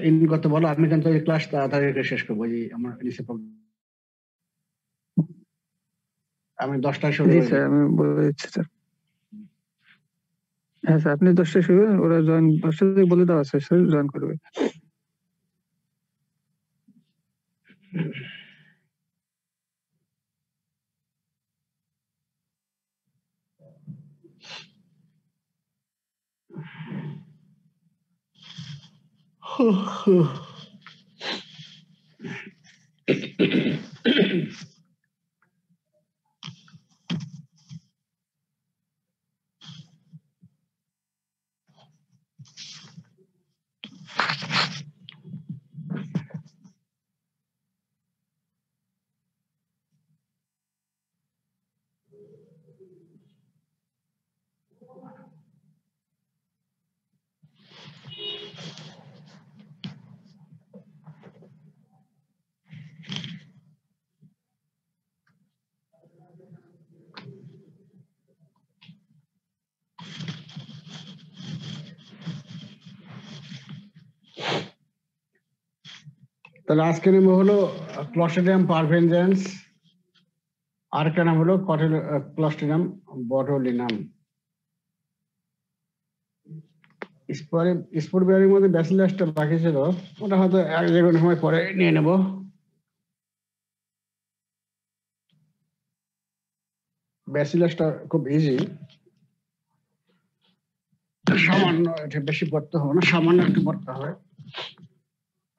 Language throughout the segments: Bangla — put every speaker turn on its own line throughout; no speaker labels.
ইন করতে বলো, আমি কিন্তু এই ক্লাস তাড়াতাড়ি শেষ করবো। এই আমার নিচে আমি 10টায় শুরু
জি
করি।
স্যার, আমি বলে দিচ্ছি স্যার। হ্যাঁ স্যার, আপনি 10টায় শুরু, ওরা জয়েন 10টা থেকে বলে দেওয়া আছে স্যার, জয়েন করবে।
তাহলে আজকের নাম হলো ক্লস্ট্রিডিয়াম পারভেনজেন্স, আর একটা নাম হলো ক্লস্ট্রিডিয়াম বটুলিনাম। স্পোর বিয়ারের মধ্যে ব্যাসিলাসটা বাকি ছিল, ওটা হয়তো এক যে কোনো সময় পরে নিয়ে নেব। ব্যাসিলাসটা খুব ইজি, সামান্য, এটা বেশি পড়তে হবে না, সামান্য একটু পড়তে হবে।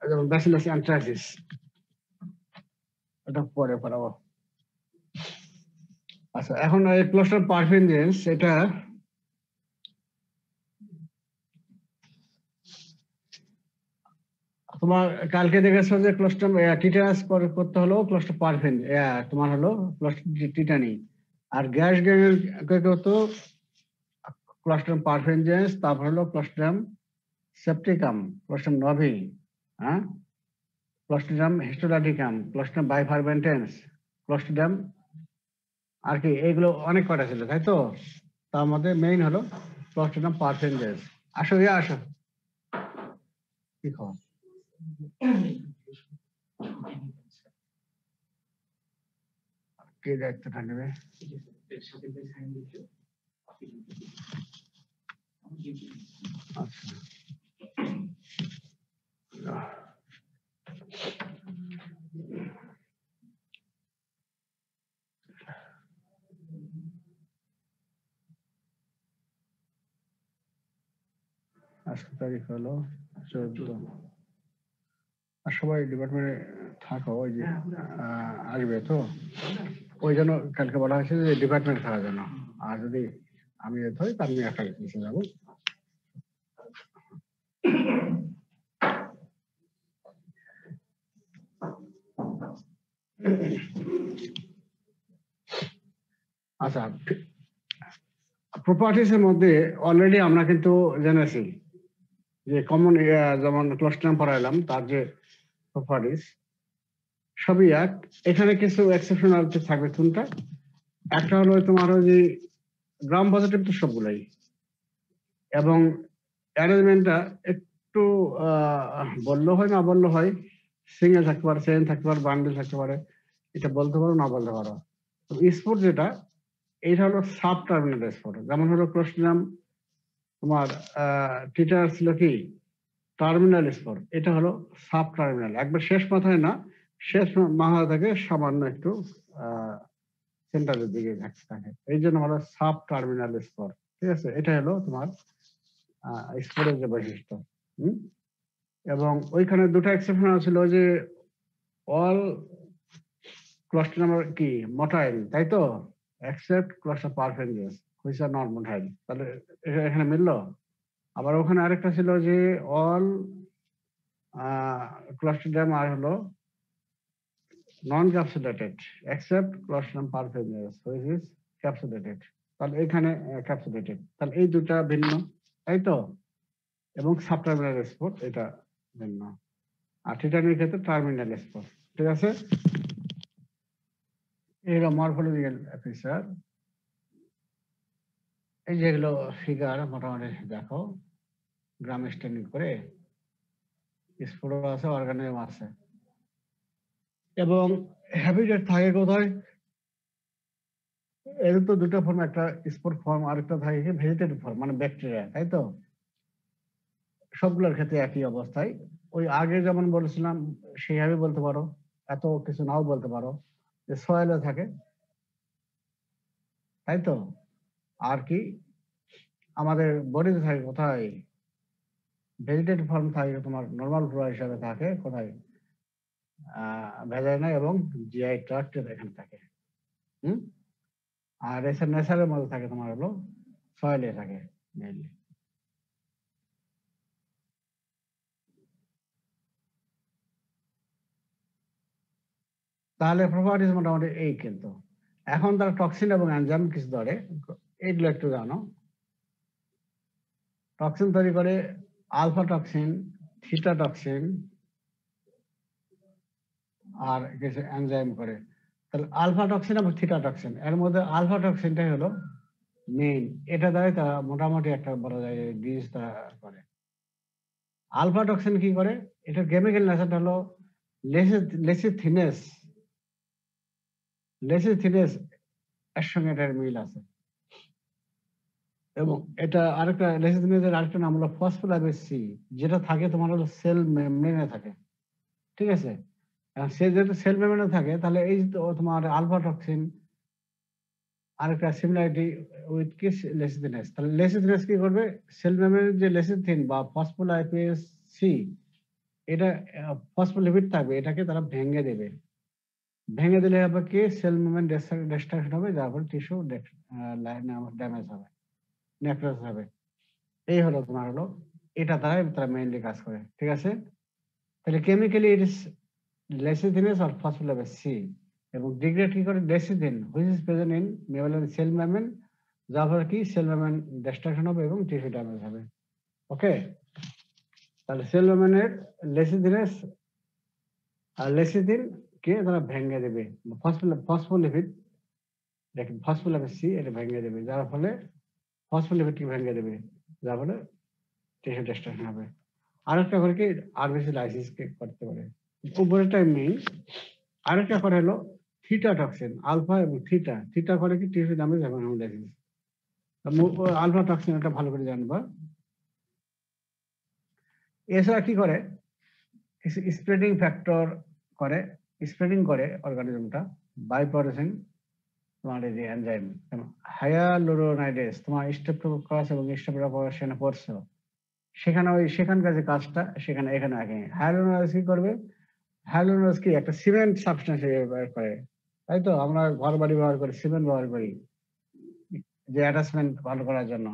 যেমন ব্যাসিলাস অ্যানথ্রাসিস, এটা পরে পড়াবো। আচ্ছা, এখন এই ক্লস্ট্রিডিয়াম পারভেনজেন্স, এটা তোমার কালকে দেখেছো যে ক্লস্ট্রিডিয়াম টিটানাস করতে হলো ক্লস্ট্রিডিয়াম পারভেন, তোমার হলো ক্লস্ট্রিডিয়াম টিটানি। আর গ্যাস গ্যাংের হতো ক্লস্ট্রিডিয়াম পারভেনজেন্স, তারপর হলো ক্লস্ট্রিডিয়াম সেপ্টিকাম, ক্লস্ট্রিডিয়াম নভি, হ্যাঁ, ক্লস্ট্রিডিয়াম হিস্টোলাটিকাম, ক্লস্ট্রিডিয়াম বাইফারমেন্টেন্স, ক্লস্ট্রিডিয়াম, আর কি এগুলো অনেক কটা ছিল, তাই তো? তার মধ্যে মেইন হলো ক্লস্ট্রিডিয়াম পারভেনজেন্স। আসো আসো, কি খবর? কে দায়িত্বটা নেবে? আচ্ছা, আজকে তারিখ হলো 14। আর সবাই ডিপার্টমেন্টে থাকো, ওই যে আসবে তো, ওই জন্য কালকে বলা হয়েছে যে ডিপার্টমেন্টে থাকার জন্য। আর যদি আমি হই তা আমি একটা মিশে যাবো। আচ্ছা, প্রপার্টিস এর মধ্যে অলরেডি আমরা কিন্তু জেনেছি যে কমন, যেমন ক্লস্ট্রিডিয়াম পড়াইলাম, তার যে প্রপার্টিস সবই এক। এখানে কিছু এক্সেপশনাল থাকবে। কোনটা? একটা হলো তোমার ওই যে গ্রাম পজিটিভ তো সবগুলাই, এবং অ্যারেঞ্জমেন্টটা একটু বললে হয় না বললে হয়, সিঙ্গেল থাকতে পারে, চেইন থাকতে পারে, বান্ডেল থাকতে পারে, এটা বলতে পারো না বলতে পারো। স্পোর্ট যেটা, এইটা হলো সাব টার্মিনাল স্পোর্ট। যেমন হলো ক্লস্ট্রিডিয়াম তোমার টিটার ছিল কি টার্মিনাল স্পোর, এটা হলো সাব টার্মিনাল, একবার শেষ মাথায় না, শেষ মাথা থেকে সামান্য একটু সেন্টারের দিকে থাকে, এই জন্য হলো সাব টার্মিনাল স্পোর। ঠিক আছে, এটা হলো তোমার স্পোরের যে বৈশিষ্ট্য। এবং ওইখানে দুটো এক্সেপশন ছিল যে অল ক্লস্ট্রিডিয়াম কি মোটাইল, তাই তো, except clostridium perfringens which are not motile. তাহলে এখানে মিললো। আবার ওখানে আরেকটা ছিল যে অল ক্লস্ট্রিডিয়াম আর হলো নন ক্যাপসুলেটেড except clostridium perfringens which is ক্যাপসুলেটেড। তাহলে এখানে ক্যাপসুলেটেড, তাহলে এই দুটা ভিন্ন, তাই তো। এবং সাবটার্মিনাল স্পোর এটা ভিন্ন, আর টিটানির ক্ষেত্রে টার্মিনাল স্পোর। ঠিক আছে, এগুলো মরফোলজিক্যাল ফিচার। এই যেগুলো ফিগার মোটামুটি দেখো গ্রাম স্ট্যান্ডিং করে, স্পোর আছে, অর্গানিজম আছে। এবং হ্যাবিটেট থাকে কোথায়? এর তো দুটো ফর্ম, একটা স্পোর ফর্ম আর একটা থাকে কি ভেজিটেটিভ ফর্ম, মানে ব্যাকটেরিয়া, তাই তো? সবগুলোর ক্ষেত্রে একই অবস্থায়। ওই আগে যেমন বলেছিলাম সেইভাবে বলতে পারো, এত কিছু নাও বলতে পারো, যে সয়েলে থাকে, তাই তো? আর কি আমাদের বডিতে থাকে কোথায়? ভেজিটেটিভ ফর্ম থাকে তোমার নর্মাল ফ্লোরা হিসাবে থাকে কোথায়? ভ্যাজাইনা এবং জিআই ট্রাক্টের এখানে থাকে। হুম। আর এসে নেচারের মধ্যে থাকে তোমার হলো সয়েলে থাকে মেইনলি। তাহলে প্রপার্টিজ মোটামুটি এই। কিন্তু এখন তারা টক্সিন এবং এনজাইম কিছু ধরে, এইগুলো একটু জানো। টক্সিন তৈরি করে আলফা টক্সিন, থিটা টক্সিন, আর কিছু এনজাইম করে। তাহলে আলফা টক্সিন এবং থিটা টক্সিন, এর মধ্যে আলফা টক্সিনটাই হলো মেইন। এটা দ্বারাই তারা মোটামুটি একটা বলা যায় ডিজিজ তারা করে। আলফা টক্সিন কি করে? এটা কেমিক্যাল নেচারটা হলো লেসিথিনেস। লেসিথিনেস এর সঙ্গে এটার মিল আছে। এবং এটা আরেকটা লেসিথিনেসের আরেকটা নাম হলো ফসফোলাইপেজ সি, যেটা থাকে তোমার হলো সেল মেমব্রেনে থাকে। ঠিক আছে? সে যেহেতু সেল মেমব্রেনে থাকে, তাহলে এই তো তোমার আলফা টক্সিন আরেকটা সিমিলারিটি উইথ কিস লেসিথিনেস। তাহলে লেসিথিনেস কি করবে? সেল মেমব্রেনের যে লেসিথিন বা ফসফোলাইপেজ সি, এটা ফসফোলিপিড থাকবে, এটাকে তারা ভেঙে দেবে। ভেঙে দিলে হবে কি সেল মুভমেন্ট ডিস্ট্রাকশন হবে, যার ফলে টিস্যু ড্যামেজ হবে, নেক্রোস হবে। এই হলো তোমার হলো, এটা দ্বারাই তারা মেইনলি কাজ করে। ঠিক আছে? তাহলে chemically it is lecithinase or phospholipid C, এবং ডিগ্রেড কি করে? Lecithin which is present in mammalian cell membrane, যার ফলে কি সেল মেমব্রেন ডিস্ট্রাকশন হবে এবং টিস্যু ড্যামেজ হবে। ওকে? তাহলে সেল মেমব্রেনের লেসিথিনেস আর লেসিথিন কে তারা ভেঙে দেবে। ফসফোলিপিড, দেখেন ফসফোলিপিড সি এটা ভেঙে দেবে, যার ফলে ফসফোলিপিড কে ভেঙে দেবে, যার ফলে টিস্যু ডিস্ট্রাকশন হবে। আরেকটা করে কি আরবিসি লাইসিস কে করতে পারে, উপরেরটাই মেইন। আরেকটা করে হলো থিটা টক্সিন, আলফা এবং থিটা। থিটা করে কি টিস্যু ড্যামেজ এবং হেমোলাইসিস। আলফা টক্সিন এটা ভালো করে জানবা। এছাড়া কি করে? কিছু স্প্রেডিং ফ্যাক্টর করে, স্প্রেডিং করে অর্গানিজমটা বাই প্রডিউসিং তোমার এই যে এনজাইম। হায়ালুরোনাইডেস, তোমার স্ট্রেপ্টোককাস এবং স্ট্রেপ্টোককাস পড়ছো, সেখানে ওই সেখানকার যে কাজটা সেখানে এখানে আগে হায়ালুরোনাইডেস কি করবে? হায়ালুরোনাইডেস কি একটা সিমেন্ট সাবস্টেন্স ব্যবহার করে, তাই তো? আমরা ঘর বাড়ি ব্যবহার করি, সিমেন্ট ব্যবহার করি যে অ্যাটাচমেন্ট ভালো করার জন্য।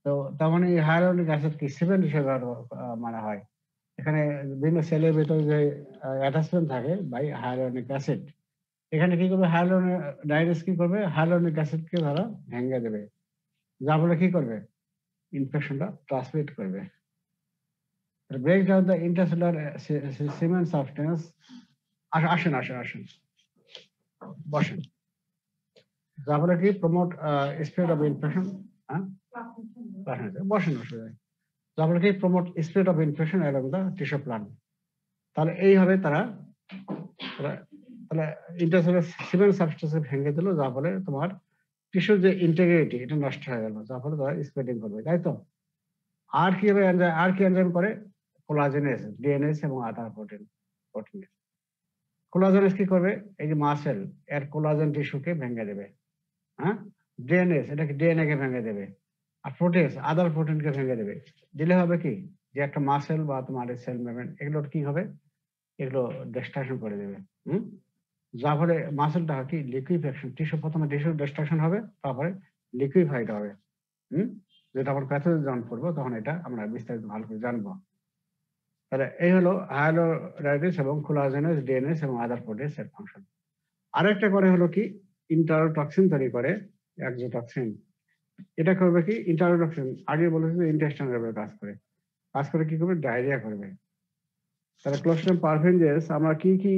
তো তার মানে এই হায়ালুরোনিক অ্যাসিড কি সিমেন্ট হিসেবে মানে হয়। এখানে বিভিন্ন সেলের ভেতরে যে অ্যাটাচমেন্ট থাকে বাই হায়ালুরোনিক অ্যাসিড, এখানে কি করবে? হায়ালুরোনাইডেস কি করবে? হায়ালুরোনিক অ্যাসিডকে তারা ভেঙে দেবে, যার ফলে কি করবে? ইনফেকশনটা ট্রান্সমিট করবে। Break down the intercellular cement substance. আসেন আসেন আসেন, বসেন। যার ফলে কি প্রমোট স্প্রেড অফ ইনফেকশন। হ্যাঁ, বসেন, অসুবিধা নেই। যার ফলে কি promote spread of infection along the tissue plant. তাহলে এইভাবে তারা তাহলে ইন্টারসেলুলার সিমেন্ট সাবস্টেন্স ভেঙে দিল, যার ফলে তোমার টিস্যুর যে ইন্টিগ্রিটি এটা নষ্ট হয়ে গেল, যার ফলে তারা স্প্রেডিং করবে, তাই তো? আর কি হবে? আর কি এনজাইম করে? কোলাজেনেস, ডিএনএস এবং আদার প্রোটিন। কোলাজেনেস কি করবে? এই যে মাসেল, এর কোলাজেন টিস্যুকে ভেঙে দেবে। হ্যাঁ, ডিএনএস এটাকে ডিএনএ কে ভেঙে দেবে। আর প্রোটিনস আদার প্রোটিনকে ভেঙে দেবে। দিলে হবে কি যে একটা মাসেল বা তোমার সেল মেমব্রেন এগুলোর কি হবে? এগুলো ডিস্ট্রাকশন করে দেবে। হুম। যার ফলে মাসেলটা হয় কি লিকুইফেকশন, টিস্যু প্রথমে টিস্যু ডিস্ট্রাকশন হবে, তারপরে লিকুইফাইড হবে। হুম। যেটা আমরা প্যাথোলজি যখন পড়বো তখন এটা আমরা বিস্তারিত ভালো করে জানবো। তাহলে এই হলো হায়ালুরোনাইডেস এবং কোলাজেনেস, ডিএনএস এবং আদার প্রোটিনস এর ফাংশন। আরেকটা করে হলো কি ইন্টারোটক্সিন তৈরি করে, এক্সোটক্সিন। এটা করবে কি? ইন্টারোটক্সিন আগে বলেছে যে ইন্টেস্টাইনের উপরে কাজ করে কি করবে? ডায়রিয়া করবে। তাহলে ক্লোস্ট্রিডিয়াম পারফেনজেস আমরা কি কি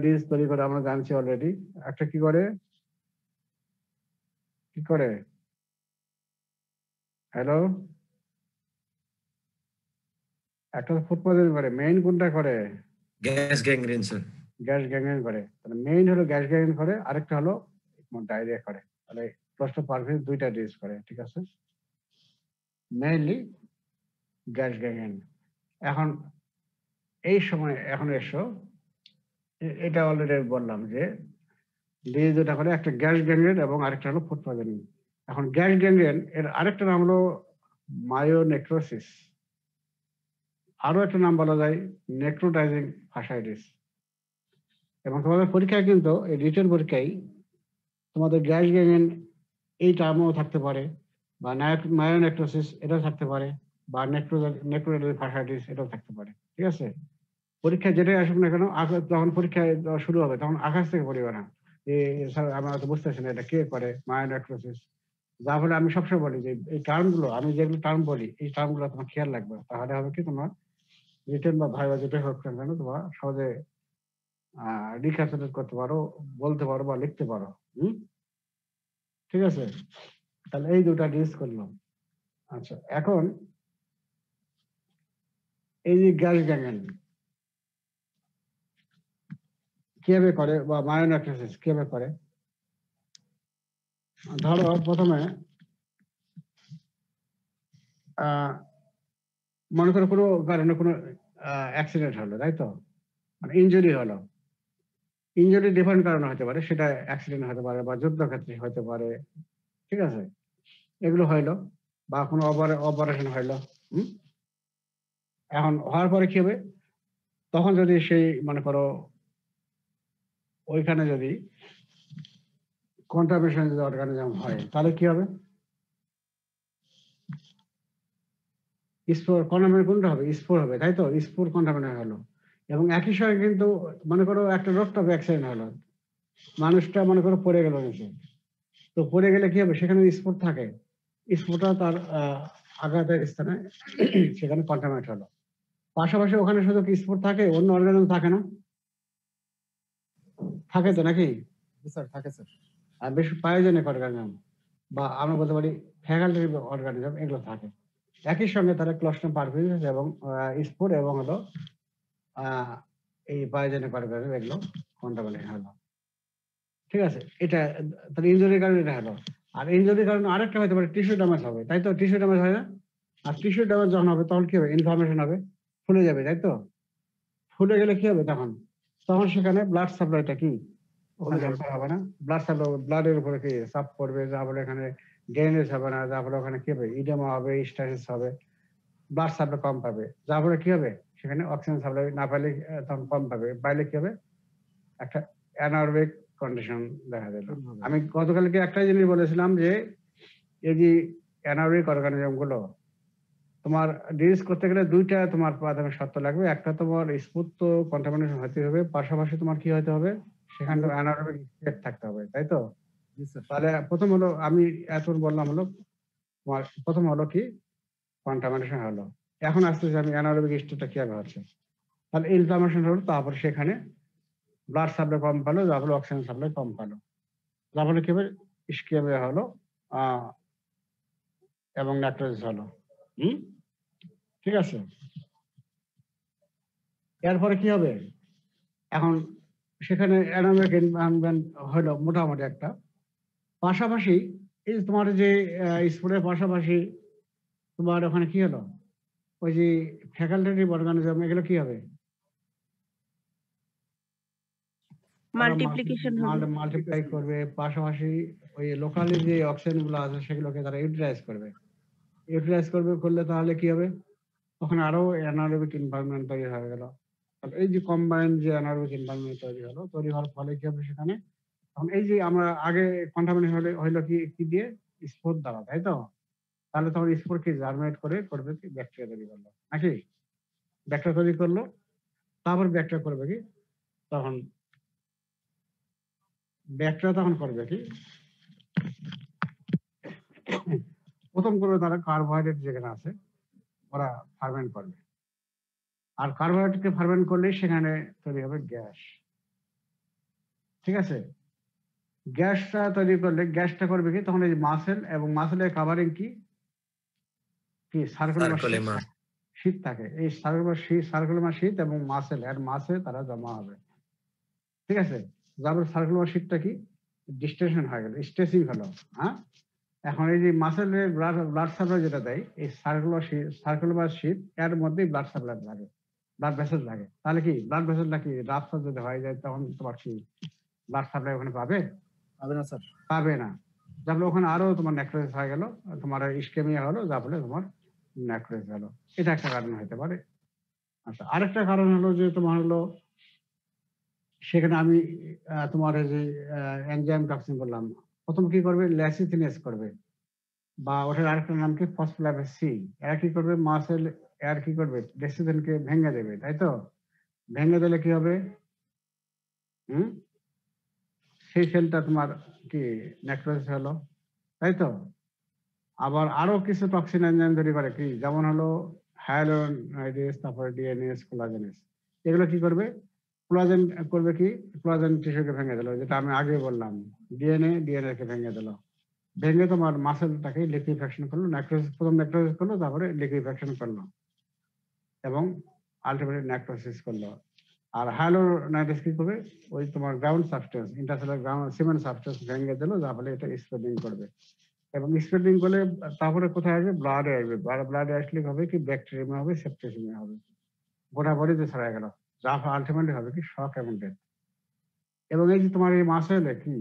ডিজিজ তৈরি করে আমরা জানছি অলরেডি। একটা কি করে? কি করে? হ্যালো, একটা ফুড পয়জনিং করে, মেইন কোনটা করে?
Gas gangrene sir.
Gas gangrene করে। তাহলে মেইন হলো গ্যাস গ্যাংগ্রিন করে, আরেকটা হলো ডায়রিয়া করে। তাহলে ক্লোস্ট্রিডিয়াম পারফিউজ দুইটা ডিজিজ করে, ঠিক আছে? Mainly gas gangrene. এখন এই সময় এখন এসো, এটা অলরেডি বললাম যে ডিজিজ দুটা করে, একটা গ্যাস গ্যাংগ্রিন এবং আরেকটা হলো ফুড পয়জনিং। এখন গ্যাস গ্যাংগ্রিন এর আরেকটা নাম হলো মায়োনেক্রোসিস, আরো একটা নাম বলা যায় নেক্রোটাইজিং ফাসাইটিস। এবং তোমাদের পরীক্ষায় কিন্তু এই রিটেন পরীক্ষায় তোমাদের গ্যাস গ্যাংগ্রিন এই টার্মও থাকতে পারে, বা মায়োনেক্রোসিস এটাও থাকতে পারে, বা নেক্রোটাইজিং ফাসাইটিস এটাও থাকতে পারে, ঠিক আছে? পরীক্ষা যেটাই আসুক না কেন, যখন পরীক্ষা শুরু হবে তখন আকাশ থেকে পড়িবে না যে স্যার আমরা তো বুঝতেছি না এটা কে করে মায়োনেক্রোসিস। যার ফলে আমি সবসময় বলি যে এই টার্মগুলো, আমি যেগুলো টার্ম বলি এই টার্মগুলো তোমার খেয়াল রাখবে, তাহলে হবে কি তোমার রিটেন বা ভাইবা যেটাই হোক না কেন তোমরা সহজে রিক্যাপিটুলেট করতে পারো, বলতে পারো বা লিখতে পারো। ঠিক আছে? তাহলে এই দুটা ডিস করলাম। আচ্ছা, এখন এই যে গ্যাস গ্যাংগ্রিন কিভাবে করে বা মায়োনেক্রোসিস কিভাবে করে? ধরো প্রথমে মনে করো কোনো কারণে কোনো অ্যাক্সিডেন্ট হলো, তাই তো? মানে ইনজুরি হলো। ইনজুরি ডিফারেন্ট কারণে হতে পারে, সেটা অ্যাক্সিডেন্ট হতে পারে বা যুদ্ধক্ষেত্রে হতে পারে, ঠিক আছে? এগুলো হইলো, বা কোনো অপারেশন হইলো। এখন হওয়ার পরে কি হবে? তখন যদি সেই মনে করো ওইখানে যদি কন্টামিনেশন যদি অর্গানিজম হয়, তাহলে কি হবে? স্পোর কন্টামিনেট কোনটা হবে? স্পোর হবে, তাই তো? স্পোর কন্টামিনেট হলো। এবং একই সঙ্গে কিন্তু মনে করো একটা রোড টপ অ্যাক্সিডেন্ট হলো, মানুষটা মনে করো পড়ে গেল নিচে, তো পড়ে গেলে কি হবে? সেখানে স্পোর থাকে, স্পোরটা তার আঘাতের স্থানে সেখানে কন্টামিনেট হলো। পাশাপাশি ওখানে শুধু কি স্পোর থাকে, অন্য অর্গানিজম থাকে না? থাকে তো নাকি?
স্যার থাকে স্যার।
আর বেশ পায়োজেনিক অর্গানিজম বা আমরা বলতে পারি ফ্যাকাল্টি অর্গানিজম এগুলো থাকে। একই সঙ্গে তারা ক্লোস্ট্রিডিয়াম পারফিউজ এবং স্পোর এবং হলো এই পায়োজেনিক অর্গানিজম এগুলো কন্টামিনেট হলো, ঠিক আছে? এটা তাহলে ইনজুরির কারণে এটা হলো। আর ইনজুরির কারণে আরেকটা হতে পারে টিস্যু ড্যামেজ হবে, তাই তো? টিস্যু ড্যামেজ হয় না? আর টিস্যু ড্যামেজ যখন হবে তখন কি হবে? ইনফ্লামেশন হবে, ফুলে যাবে, তাই তো? ফুলে গেলে কি হবে? তখন তখন সেখানে ব্লাড সাপ্লাইটা কি হবে না? ব্লাড সাপ্লাই, ব্লাডের উপরে কি চাপ পড়বে, যার ফলে এখানে ড্রেনেজ হবে না, যার ফলে ওখানে কি হবে? ইডেমা হবে, স্টাইসিস হবে, ব্লাড সাপ্লাই কম পাবে, যার ফলে কি হবে? সেখানে অক্সিজেন সাপ্লাই না পাইলে তখন কম পাবে, পাইলে কি হবে? একটা অ্যানারোবিক কন্ডিশন দেখা দিল। আমি গতকালকে একটা জিনিস বলেছিলাম যে এই যে অ্যানারোবিক অর্গানিজম গুলো তোমার ডিজিজ করতে গেলে দুইটা তোমার প্রাথমিক শর্ত লাগবে। একটা তোমার স্ফূর্ত কন্টামিনেশন হতে হবে, পাশাপাশি তোমার কি হতে হবে? সেখানে অ্যানারোবিক স্টেট থাকতে হবে, তাই তো? তাহলে প্রথম হলো, আমি এতক্ষণ বললাম হলো তোমার প্রথম হলো কি কন্টামিনেশন হলো। এখন আসতেছে আমি অ্যানারোবিক স্টেটটা কিভাবে হচ্ছে। তাহলে ইনফ্লামেশন হলো, তারপরে সেখানে ব্লাড সাপ্লাই কম পেলো, যার ফলে অক্সিজেন সাপ্লাই কম পেলো, যার ফলে কি হবে? ইস্কিমিয়া হলো এবং নেক্রোসিস হলো। ঠিক আছে? এরপরে কি হবে? এখন সেখানে অ্যানারোবিক এনভায়রনমেন্ট হলো মোটামুটি একটা। পাশাপাশি এই তোমার যে স্পোরের পাশাপাশি তোমার ওখানে কি হলো? ওই যে ফ্যাকাল্টেটিভ অর্গানিজম এগুলো কি হবে?
মাল্টিপ্লিকেশন হবে,
মাল্টিপ্লাই করবে, পাশাপাশি ওই লোকালি যে অক্সিজেন গুলো আছে সেগুলোকে তারা ইউটিলাইজ করবে। ইউটিলাইজ করলে তাহলে কি হবে? ওখানে আরো অ্যানারোবিক এনভায়রনমেন্ট তৈরি হয়ে গেল। এই যে কম্বাইন্ড যে অ্যানারোবিক এনভায়রনমেন্ট তৈরি হওয়ার ফলে কি হবে? সেখানে এখন এই যে আমরা আগে কন্টামিনেশন হইলো কি দিয়ে? স্পোর দ্বারা, তাই তো? তাহলে তখন স্পোর কি জার্মিনেট করবে কি? ব্যাকটেরিয়া তৈরি করলো নাকি? ব্যাকটেরিয়া তৈরি করলো, তারপর ব্যাকটেরিয়া করবে কি? তখন ব্যাকটেরিয়া তখন করবে কি? প্রথম করবে তারা কার্বোহাইড্রেট যেখানে আছে ওরা ফার্মেন্ট করবে, আর কার্বোহাইড্রেটকে ফার্মেন্ট করলে সেখানে তৈরি হবে গ্যাস, ঠিক আছে? গ্যাসটা তৈরি করলে গ্যাসটা করবে কি? তখন এই মাসেল এবং মাসেলের কাভারিং কি সার্কুলার শীত থাকে, এই সার্কুলার শীত এবং মাসে তারা জমা হবে। ঠিক আছে, যার সার্কুলার শীতটা কি ডিস্টেনশন হয়ে গেল, স্ট্রেচিং হলো। হ্যাঁ, এখন এই যে মাসেলের ব্লাড সাপ্লাই যেটা দেয়, এই সার্কুলার শীত এর মধ্যেই ব্লাড সাপ্লাই লাগে, ব্লাড ভেসেল লাগে। তাহলে কি ব্লাড ভেসেলটা কি রাস্তা যদি হয়ে যায় তখন তোমার কি ব্লাড সাপ্লাই ওখানে পাবে?
হবে না স্যার।
পাবে না। যার ফলে ওখানে আরো তোমার নেক্রোসিস হয়ে গেল, তোমার ইসকেমিয়া হলো, যার ফলে তোমার নেক্রোসিস হলো। এটা একটা কারণ হতে পারে। আচ্ছা, আরেকটা কারণ হলো যে তোমার হলো সেখানে আমি তোমার এই যে এনজাইম টক্সিন বললাম, প্রথম কি করবে, ল্যাসিথিনেস করবে, বা ওটার আরেকটা নাম কি ফসফোলাইপেজ সি। এরা কি করবে, মাসেল এর কি করবে, লেসিথিনকে ভেঙে দেবে, তাই তো? ভেঙে দিলে কি হবে, সেই সেলটা তোমার কি নেক্রোসিস হলো, তাই তো? আবার আরো কিছু টক্সিন এনজাইম তৈরি করে, কি যেমন হলো হায়ালুরোনিডেজ, তারপরে ডিএনএস, কোলাজেনেস। এগুলো কি করবে, কোলাজেন করবে কি, কোলাজেন টিস্যুকে ভেঙে দিল, যেটা আমি আগে বললাম, ডিএনএ কে ভেঙে দিল, ভেঙে তোমার মাসেলটাকে লিকুইফ্যাকশন করলো, প্রথম নেক্রোসিস করলো, তারপরে লিকুইফ্যাকশন করলো এবং আলটিমেটলি নেক্রোসিস করলো। আর হায়ালুরোনিডেজ কি করবে, ওই তোমার ground substance, intercellular ground cement substance ভেঙে দিল, যার ফলে এটা স্প্রেডিং করবে। এবং স্প্রেডিং করলে তারপরে কোথায় আসবে, ব্লাডে আসবে। ব্লাডে আসলে হবে কি, ব্যাকটেরিয়া হবে, সেপ্টিসিমিয়া হবে, গোটা বডিতে ছড়ায় গেল, যা আলটিমেটলি হবে কি শক এবং ডেথ। এবং এই যে তোমার এই মাসেলে কি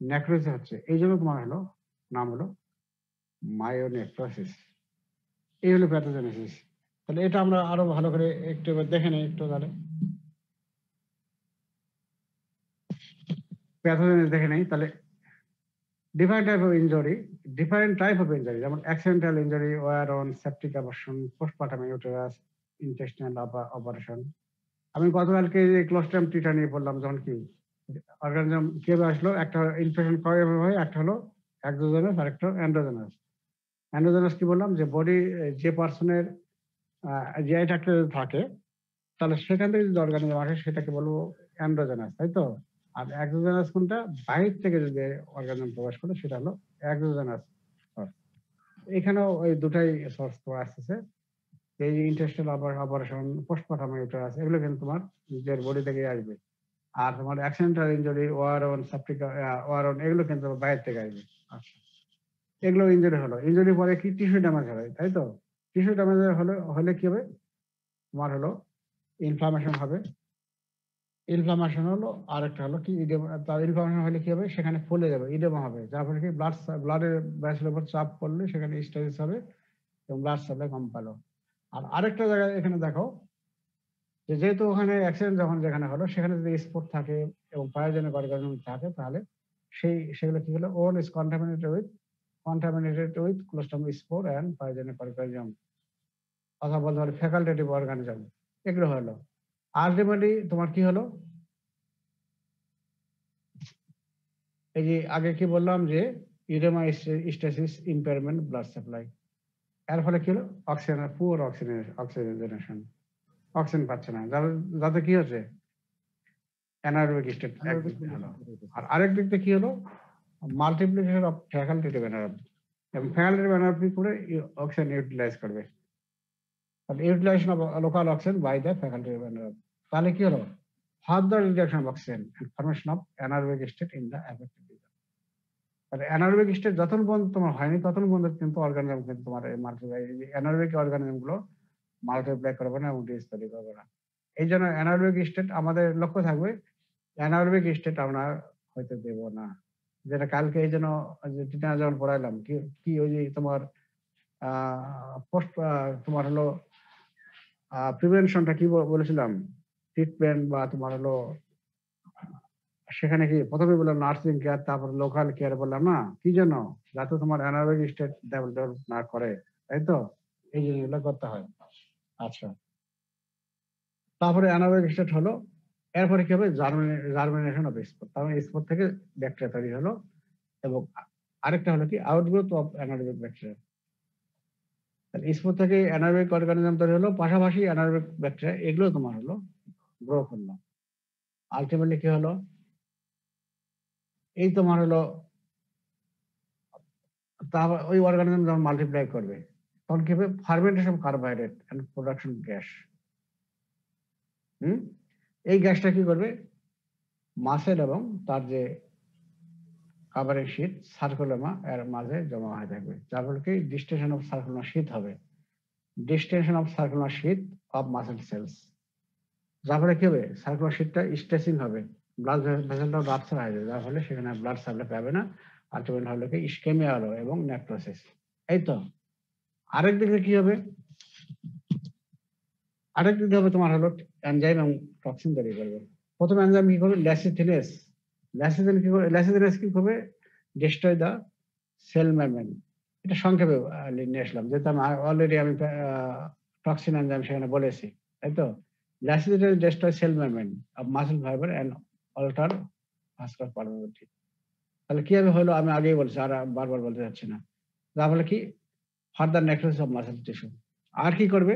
নেক্রোসিস হচ্ছে, এই জন্য তোমার হলো নাম হলো মায়োনেক্রোসিস। এই হলো প্যাথোজেনেসিস। তাহলে এটা আমরা আরো ভালো করে একটু এবার দেখে নিই একটু, তাহলে প্যাথোজেনেসিস দেখে নেই। তাহলে different type of injury, যেমন accidental injury, wear on, septic abortion, postpartum uterus, intestinal operation। আমি গতকালকে যে ক্লোস্ট্রিডিয়াম টিটা নিয়ে বললাম, যখন কি অর্গানিজম কিভাবে আসলো, একটা ইনফেকশন কিভাবে হয়, একটা হলো এক্সোজেনাস আর একটা এন্ডোজেনাস। এন্ডোজেনাস কি বললাম, যে বডি যে পার্সনের জিআই ট্র্যাক্টে থাকে, তাহলে সেখান থেকে যদি অর্গানিজম আসে সেটাকে বলবো এন্ডোজেনাস, তাই তো? আর এক্সোজেনাস কোনটা, বাইরে থেকে যদি অর্গানিজম প্রবেশ করে সেটা হলো এক্সোজেনাস। এখানেও ওই দুটাই সোর্স তোমার আসতেছে, এই ইন্টেস্টাইনাল অপারেশন, পোস্টপার্টাম ইউটেরাস, এগুলো কিন্তু তোমার নিজের বডি থেকে আসবে। আর তোমার অ্যাক্সিডেন্টাল ইনজুরি, ওয়ারন, সেপ্টিক ওয়ারন, এগুলো কিন্তু বাইরে থেকে আসবে। আচ্ছা, এগুলো ইনজুরি হলো, ইনজুরি পরে কি টিস্যু ড্যামেজ হবে, তাই তো? টিস্যু ড্যামেজ হলে কি হবে, তোমার হলো ইনফ্লামেশন হবে। ইনফ্লামেশন হলো, আরেকটা হলো কি ইডেমা। তার ইনফ্লামেশন হলে কি হবে, সেখানে ফুলে যাবে, ইডেমা হবে, যার ফলে কি ব্লাডের ভেসেলের উপর চাপ পড়লে সেখানে স্টেসিস হবে এবং ব্লাড সাপ্লাই কম পেলো। আর আরেকটা জায়গায় এখানে দেখো, যে যেহেতু ওখানে অ্যাক্সিডেন্ট যখন যেখানে হলো সেখানে যদি স্পট থাকে এবং পায়োজেনিক অর্গানিজম থাকে, তাহলে সেগুলো কি হলো, wound is contaminated with clostridium spore and pyogenic organism, অথবা বলতে পারে ফ্যাকাল্টেটিভ অর্গানিজম। এগুলো হলো আলটিমেটলি তোমার কি হলো, এই যে আগে কি বললাম, যে oedema, stasis, impairment blood supply. এর ফলে কি হলো, পুয়ার অক্সিজেনেশন, অক্সিজেন পাচ্ছে না, যাতে কি হচ্ছে, অ্যানারোবিক স্টেট হলো। আর আরেক দিক থেকে কি হলো, মাল্টিপ্লিকেশন অফ ফ্যাকাল্টেটিভ এনারোবি, এবং ফ্যাকাল্টেটিভ এনারোবি করে অক্সিজেন ইউটিলাইজ করবে, utilisation of local oxygen by the facultative anaerobe. তাহলে কি হলো, further reduction of oxygen and formation of anaerobic state in the affected region. তাহলে অ্যানারোবিক স্টেট যতক্ষণ পর্যন্ত তোমার হয়নি, ততক্ষণ পর্যন্ত কিন্তু অর্গানিজম কিন্তু তোমার অ্যানারোবিক অর্গানিজম গুলো মাল্টিপ্লাই করবে না এবং ডিস তৈরি করবে না। এই জন্য অ্যানারোবিক স্টেট আমাদের লক্ষ্য থাকবে, অ্যানারোবিক স্টেট আমরা হইতে দেব না। যেটা কালকে এই জন্য যখন পড়াইলাম কি ওই যে তোমার তোমার হলো প্রিভেনশনটা কি বলেছিলাম, ট্রিটমেন্ট বা তোমার হলো সেখানে কি প্রথমে বললাম নার্সিং কেয়ার, তারপর লোকাল কেয়ার বললাম না, কি জন্য, যাতে তোমার অ্যানারোবিক স্টেট ডেভেলপ না করে, তাই তো? এই জিনিসগুলো করতে হয়। আচ্ছা, তারপরে অ্যানারোবিক স্টেট হলো, এরপরে কি হবে, জার্মিনেশন অফ স্পোর, তার মানে স্পোর থেকে ব্যাকটেরিয়া তৈরি হলো। এবং আরেকটা হলো কি, আউটগ্রোথ অফ অ্যানারোবিক ব্যাকটেরিয়া। তাহলে স্পোর থেকে অ্যানারোবিক অর্গানিজম তৈরি হলো, পাশাপাশি অ্যানারোবিক ব্যাকটেরিয়া এগুলো তোমার হলো গ্রো করলো। আলটিমেটলি কি হলো, এই তোমার হলো তারপর ওই অর্গানিজম যখন মাল্টিপ্লাই করবে, তখন কি হবে? Fermentation carbohydrate and production gas. এই গ্যাসটা কি করবে? মাসেল এবং তার যে কাভারিং শীট সার্কুলোমা এর মাঝে জমা হয়ে থাকবে, যার ফলে কি ডিস্টেনশন অফ সার্কুলার শীট হবে, distension of circular sheet of muscle cells. যার ফলে কি হবে? সার্কুলার শীটটা স্ট্রেচিং হবে, ব্লাড ভেসেলটা রাপচার হয়ে যাবে, যার ফলে সেখানে ব্লাড সাপ্লাই পাবে না, আলটিমেটলি হলো কি ইসকেমিয়া হলো এবং নেক্রোসিস। এই তো আরেক দিকে কি হবে? আরেক দিকে হবে তোমার হলো এনজাইম এবং টক্সিন তৈরি করবে। প্রথম এনজাইম কি করবে? ল্যাসিথিনেস। ল্যাসিথিনেস কি করবে? Destroy the cell membrane. এটা সংক্ষেপে নিয়ে আসলাম, যেহেতু অলরেডি আমি টক্সিন এনজাইম সেখানে বলেছি, তাই তো। Lecithinase destroy cell membrane of muscle fibre and alter vascular permeability. তাহলে কিভাবে হলো আমি আগেই বলছি, আর বারবার বলতে যাচ্ছি না। যার ফলে কি further necrosis of muscle tissue. আর কি করবে?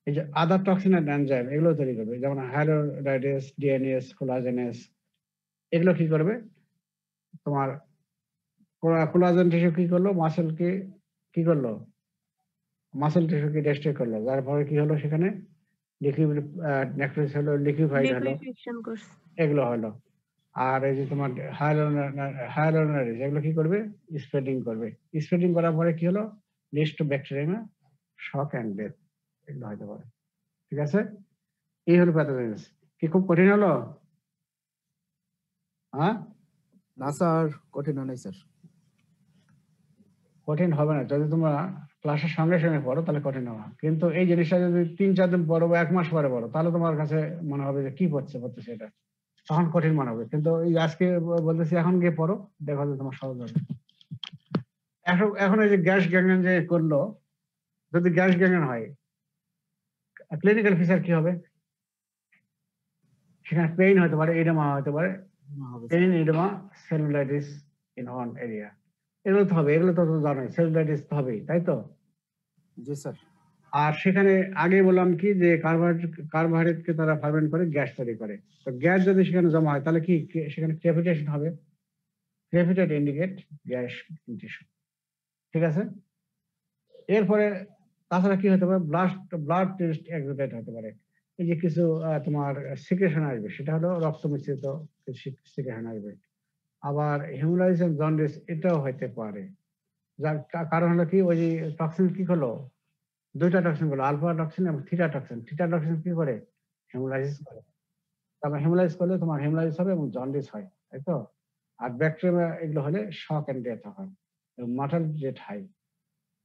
এই যে আদার টক্সিন এন্ড এনজাইম এগুলো তৈরি করবে, যেমন হাইড্রোলাইডেস, ডিএনএস, কোলাজেনেস। এগুলো কি করবে? তোমার কোলাজেন টিস্যু কি করলো? মাসেলকে কি করলো? মাসেল টিস্যুকে ডিস্ট্রয় করলো, যার ফলে কি হলো? সেখানে লিকুইড নেক্রোসিস হলো, লিকুইফাইড হলো,
লিকুইফিকেশন করছে।
এগুলো হলো। আর এই যে তোমার হায়ালুরোনারিজ এগুলো কি করবে? স্প্রেডিং করবে। স্প্রেডিং করার পরে কি হলো? Leads to bacteria shock and death, এগুলো হতে পারে। ঠিক আছে? এই হলো প্যাথোজেনেস। কি খুব কঠিন হলো? হ্যাঁ,
না স্যার, কঠিন নাই স্যার।
কঠিন হবে না যদি তোমরা ক্লাসের সঙ্গে সঙ্গে পড়ো, তাহলে কঠিন হবে না। কিন্তু এই জিনিসটা যদি 3-4 দিন পড়ো বা 1 মাস পরে পড়ো, তাহলে তোমার কাছে মনে হবে যে কি পড়তেছে এটা, তখন কঠিন মনে হবে। কিন্তু এই আজকে বলতেছি, এখন গিয়ে পড়ো, দেখো যে তোমার সহজ হবে। এখন এই যে গ্যাস গ্যাংগ্রেন যে করলো, যদি গ্যাস গ্যাংগ্রেন হয়, ক্লিনিক্যাল ফিচার কি হবে? সেখানে পেইন হতে পারে, এডেমা হতে পারে, pain, oedema, cellulitis in one area. এগুলো তো হবে, এগুলো তো জানোই, সেলুলাইটিস তো হবেই, তাই তো।
জি স্যার।
আর সেখানে আগে বললাম কি যে কার্বোহাইড্রেটকে তারা ফার্মেন্ট করে গ্যাস তৈরি করে। তো গ্যাস যদি সেখানে জমা হয়, তাহলে কি সেখানে ক্রেপিটেশন হবে। ক্রেপিটেট ইন্ডিকেট গ্যাস টিস্যু। ঠিক আছে? এরপরে তাছাড়া কি হতে পারে? ব্লাড টেস্ট এক্সোডেট হতে পারে। এই যে কিছু তোমার সিক্রেশন আসবে, সেটা হলো রক্ত মিশ্রিত সিক্রেশন আসবে। আবার হিমোলাইসিস জন্ডিস এটাও হতে পারে। যার কারণ হলো কি, ওই যে টক্সিন কি হলো? 2টা টক্সিন হলো, আলফা টক্সিন এবং থিটা টক্সিন। থিটা টক্সিন কি করে? হেমোলাইসিস করে। তারপর হেমোলাইসিস করলে তোমার হেমোলাইসিস হবে এবং জন্ডিস হয়, তাই তো। আর ব্যাকটেরিয়া এগুলো হলে শক এন্ড ডেথ হয় এবং মর্টালিটি রেট হাই।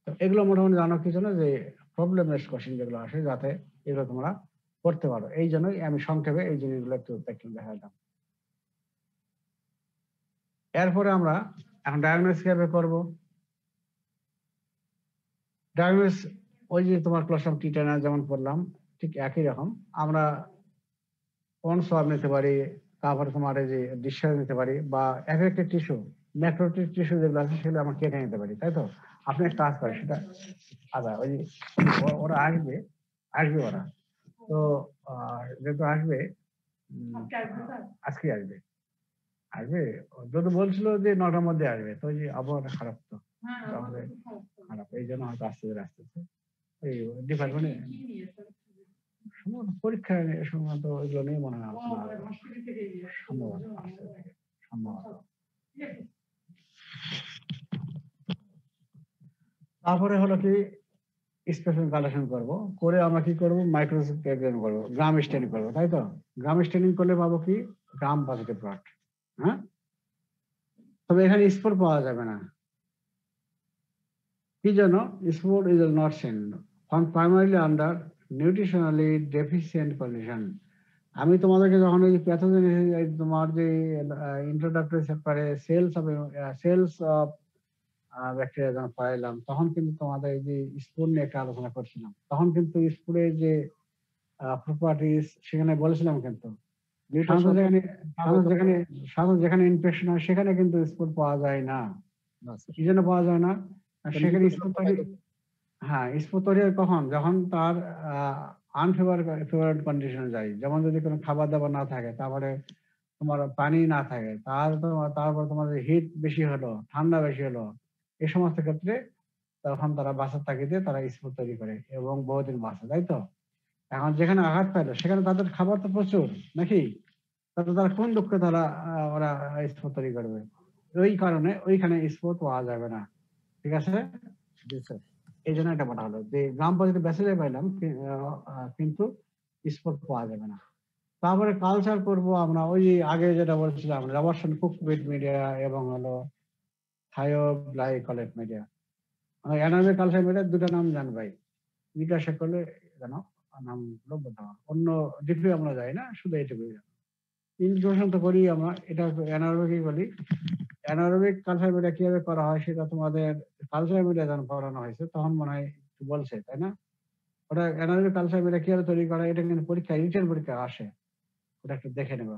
তো এগুলো মোটামুটি জানো কি জন্য? যে প্রবলেম বেসড কোশ্চেন যেগুলো আসে, যাতে এগুলো তোমরা করতে পারো, এই জন্যই আমি সংক্ষেপে এই জিনিসগুলো একটু দেখালাম। এরপরে আমরা এখন ডায়াগনোসিস কিভাবে করবো? ডায়াগনোসিস ওই যে তোমার ক্লোস্ট্রিডিয়াম টিটানাস যেমন পড়লাম, ঠিক একই রকম। আমরা কোন সোয়াব নিতে পারি, তারপরে তোমার এই যে ডিসচার্জ নিতে পারি, বা এফেক্টেড টিস্যু, নেক্রোটিক টিস্যু যেগুলো আছে সেগুলো আমরা কেটে নিতে পারি, তাই তো। আপনি একটা কাজ করেন সেটা। আচ্ছা, ওই যে ওরা আসবে ওরা তো, যেহেতু আসবে, আজকে আসবে যদি বলছিল যে 9টার মধ্যে আসবে, তো ওই যে আবহাওয়াটা খারাপ, তো তাহলে খারাপ, এই জন্য হয়তো আসতেছে। এই ডিপার্টমেন্টে পরীক্ষা সময় তো ওইগুলো নিয়ে মনে হয় আলোচনা হবে। সম্ভবত আসতে থাকে, সম্ভবত। তারপরে হলো কি, স্পেশাল কালেকশন করবো, করে আমরা কি করবো? মাইক্রোস্কোপ এক্সামিন করবো, গ্রাম স্টেনিং করবো, তাই তো। গ্রাম স্টেনিং করলে পাবো কি? Gram positive blood. হ্যাঁ, তবে এখানে স্পোর পাওয়া যাবে না। কি জন্য? Spore is not Sen primarily under nutritionally deficient condition. আমি তোমাদেরকে যখন ওই প্যাথোজেনেসিস, তোমার যে ইন্ট্রোডাক্টরি চ্যাপ্টারে সেলস অফ ব্যাকটেরিয়া যখন পড়াইলাম, তখন কিন্তু তোমাদের এই যে স্পোর নিয়ে একটা আলোচনা করছিলাম। তখন কিন্তু স্পোরের যে প্রপার্টিস সেখানে বলেছিলাম, কিন্তু সাধারণত যেখানে ইনফেকশন হয় সেখানে কিন্তু স্পোর পাওয়া যায় না। কি জন্য পাওয়া যায় না? সেখানে স্পোর তৈরি, হ্যাঁ, স্পোর তৈরি হয় কখন? যখন তার আনফেভারেবল কন্ডিশনে যায়। যেমন যদি কোনো খাবার দাবার না থাকে, তারপরে তোমার পানি না থাকে, তারপর তোমার হিট বেশি হলো, ঠান্ডা বেশি হলো, এই সমস্ত ক্ষেত্রে তখন তারা বাঁচার তাগিদে তারা স্পোর্ট তৈরি করে এবং বহুদিন বাঁচে, তাই তো? এখন যেখানে আঘাত পেলো সেখানে তাদের খাবার তো প্রচুর, নাকি? তাহলে তারা কোন দুঃখে তারা ওরা স্পোর্ট তৈরি করবে? ওই কারণে ওইখানে স্পোর্ট পাওয়া যাবে না, ঠিক আছে?
জি স্যার।
এই জন্য এটা বলা হলো যে গ্রাম পঞ্চায়েতে ব্যাচেলার পাইলাম কিন্তু স্পোর্ট পাওয়া যাবে না। তারপরে কালচার করব আমরা, ওই যে আগে যেটা বলছিলাম রবার্টসন কুক উইথ মিডিয়া এবং হলো থায়ো ব্লাই কলেট মিডিয়া। এনামে কালচার মিডিয়া দুটো নাম জান ভাই, জিজ্ঞাসা করলে জানো নামগুলো বলতে পারবো। অন্য ডিগ্রি আমরা যাই না, শুধু এইটুকুই জানো। ইনক্লুশন তো করি আমরা, এটা অ্যানারোবিকই বলি। অ্যানারোবিক কালচার মিডিয়া কিভাবে করা হয় সেটা তোমাদের কালচার মিডিয়া যখন পড়ানো হয়েছে তখন মনে হয় একটু বলছে, তাই না? ওটা অ্যানারোবিক কালচার মিডিয়া কিভাবে তৈরি করা, এটা কিন্তু পরীক্ষা রিটেন পরীক্ষা আসে, ওটা একটু দেখে নেবা।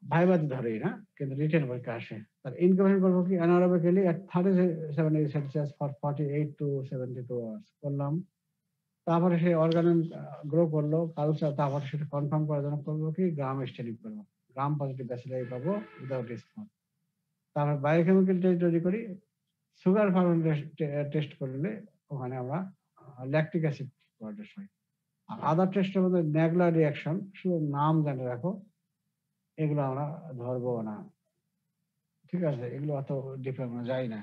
ভাইবাদ ধরেই না, কিন্তু রিটেন পরীক্ষা আসে। তার ইনকিউবেশন করবো কি অ্যানারোবিক্যালি at 37 degrees Celsius for 48 to 72 hours করলাম। তারপরে সে অর্গানিক গ্রো করলো কালচার, তারপরে সেটা কনফার্ম করার জন্য করবো কি গ্রাম স্টেডিং করবো, গ্রাম পজিটিভ ব্যাচিলারি পাবো উইদাউট স্পট। তারপর বায়োকেমিক্যাল টেস্ট তৈরি করি, সুগার ফার্মেন্ট টেস্ট করলে ওখানে আমরা ল্যাকটিক অ্যাসিড প্রডিউস হয়। আর আদার টেস্টের মধ্যে ন্যাগলা রিয়াকশন, শুধু নাম জানে রাখো, এগুলো আমরা ধরবো না, ঠিক আছে? এগুলো অত ডিপে আমরা যাই না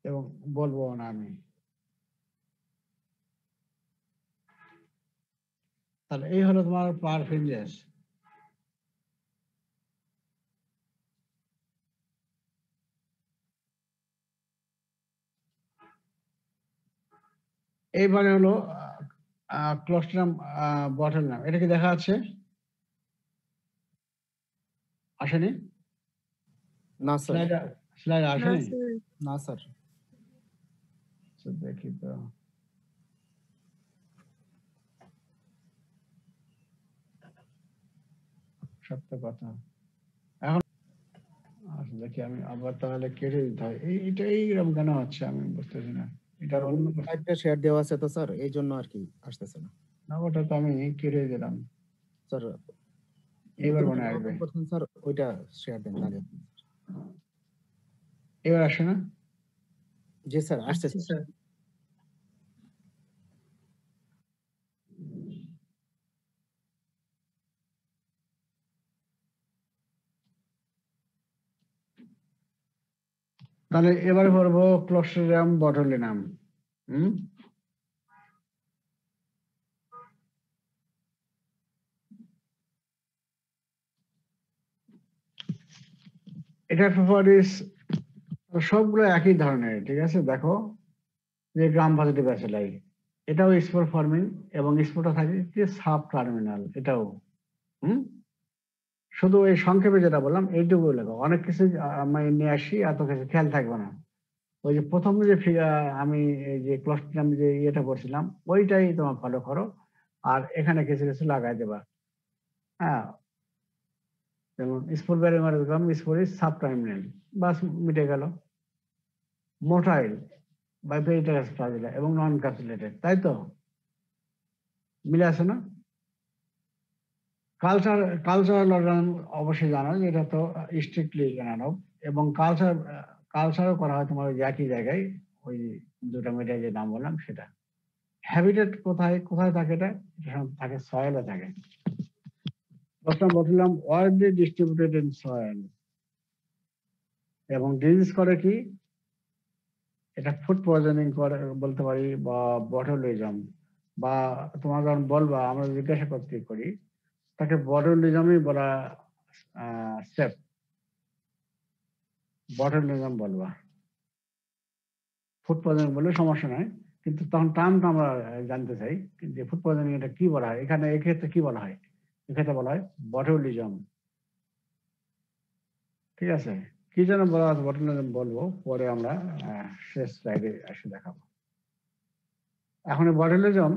এবং বলবো না আমি। তাহলে এই হলো তোমার পার ফিনজেস। এইবারে হলো ক্লোস্ট্রিডিয়াম বটল নাম, এটা কি দেখা আছে? আসেনি?
না স্যার।
স্লাইড
না
আসেনি?
স্যার।
না স্যার।
আচ্ছা, দেখি তো। সত্য কথা। এখন আচ্ছা দেখি আমি আবার তাহলে কেটে দিতে হয়। এইটা এইরকম কেন হচ্ছে আমি বুঝতেছি না। এটার অন্য
লাইভটা শেয়ার দেওয়া আছে তো স্যার, এই জন্য আর কি আসতেছে না।
না, ওটা তো আমি কেটে দিলাম।
স্যার
এবার মনে আসবে।
ওপেন করছেন স্যার, ওইটা শেয়ার দেন আগে।
এবার আসে না?
জি স্যার, আসতেছে স্যার।
তাহলে এবারে পড়বো ক্লোস্ট্রিডিয়াম বটুলিনাম। এটা প্রপার্টিস সবগুলো একই ধরনের, ঠিক আছে? দেখো যে গ্রাম পজিটিভ ব্যাচিলাই, এটাও স্পোর ফর্মিং এবং স্পোরটা থাকে কি সাব টার্মিনাল, এটাও শুধু এই সংক্ষেপে যেটা বললাম এইটুকু লেখো, অনেক কিছু আমি নিয়ে আসি, এত কিছু খেয়াল থাকবে না। ওই যে প্রথম যে আমি এই যে ক্লোস্ট্রিডিয়াম যে ইয়েটা পড়ছিলাম ওইটাই তোমার ফলো করো, আর এখানে কিছু কিছু লাগাই দেবা। হ্যাঁ, যেমন স্পোর ব্যারিমার দিলাম, স্পোর ইজ সাব টার্মিনাল, বাস মিটে গেল। মোটাইল বা পেরিটারাস ফ্লাজেলা এবং নন ক্যাপসুলেটেড, তাই তো? মিলে আছে না? কালচারাল অর্গান অবশ্যই জানো, এটা তো স্ট্রিক্টলি জানানো, এবং কালচারও করা হয় তোমার ওই একই জায়গায়, ওই দুটা মিডিয়া যে নাম বললাম সেটা। হ্যাবিটেট কোথায় কোথায় থাকে? এটা থাকে সয়েলে থাকে। প্রথম বললাম ওয়াইডলি ডিস্ট্রিবিউটেড ইন সয়েল, এবং ডিজিজ করে কি এটা ফুড পয়জনিং করে বলতে পারি, বা বটুলিজম, বা তোমার যখন বলবা আমরা জিজ্ঞাসা করতে করি তাকে বটুলিজমই বলা সেফ, বটুলিজম বলবা। ফুড পয়জনিং বললে সমস্যা নাই, কিন্তু তখন টার্মটা আমরা জানতে চাই যে ফুড পয়জনিং এটা কি বলা হয়, এখানে এক্ষেত্রে কি বলা হয়? এক্ষেত্রে বলা হয় বটুলিজম, ঠিক আছে? কি যেন বলা আছে বটুলিজম বলবো পরে, আমরা শেষ স্লাইডে এসে দেখাবো। এখন বটুলিজম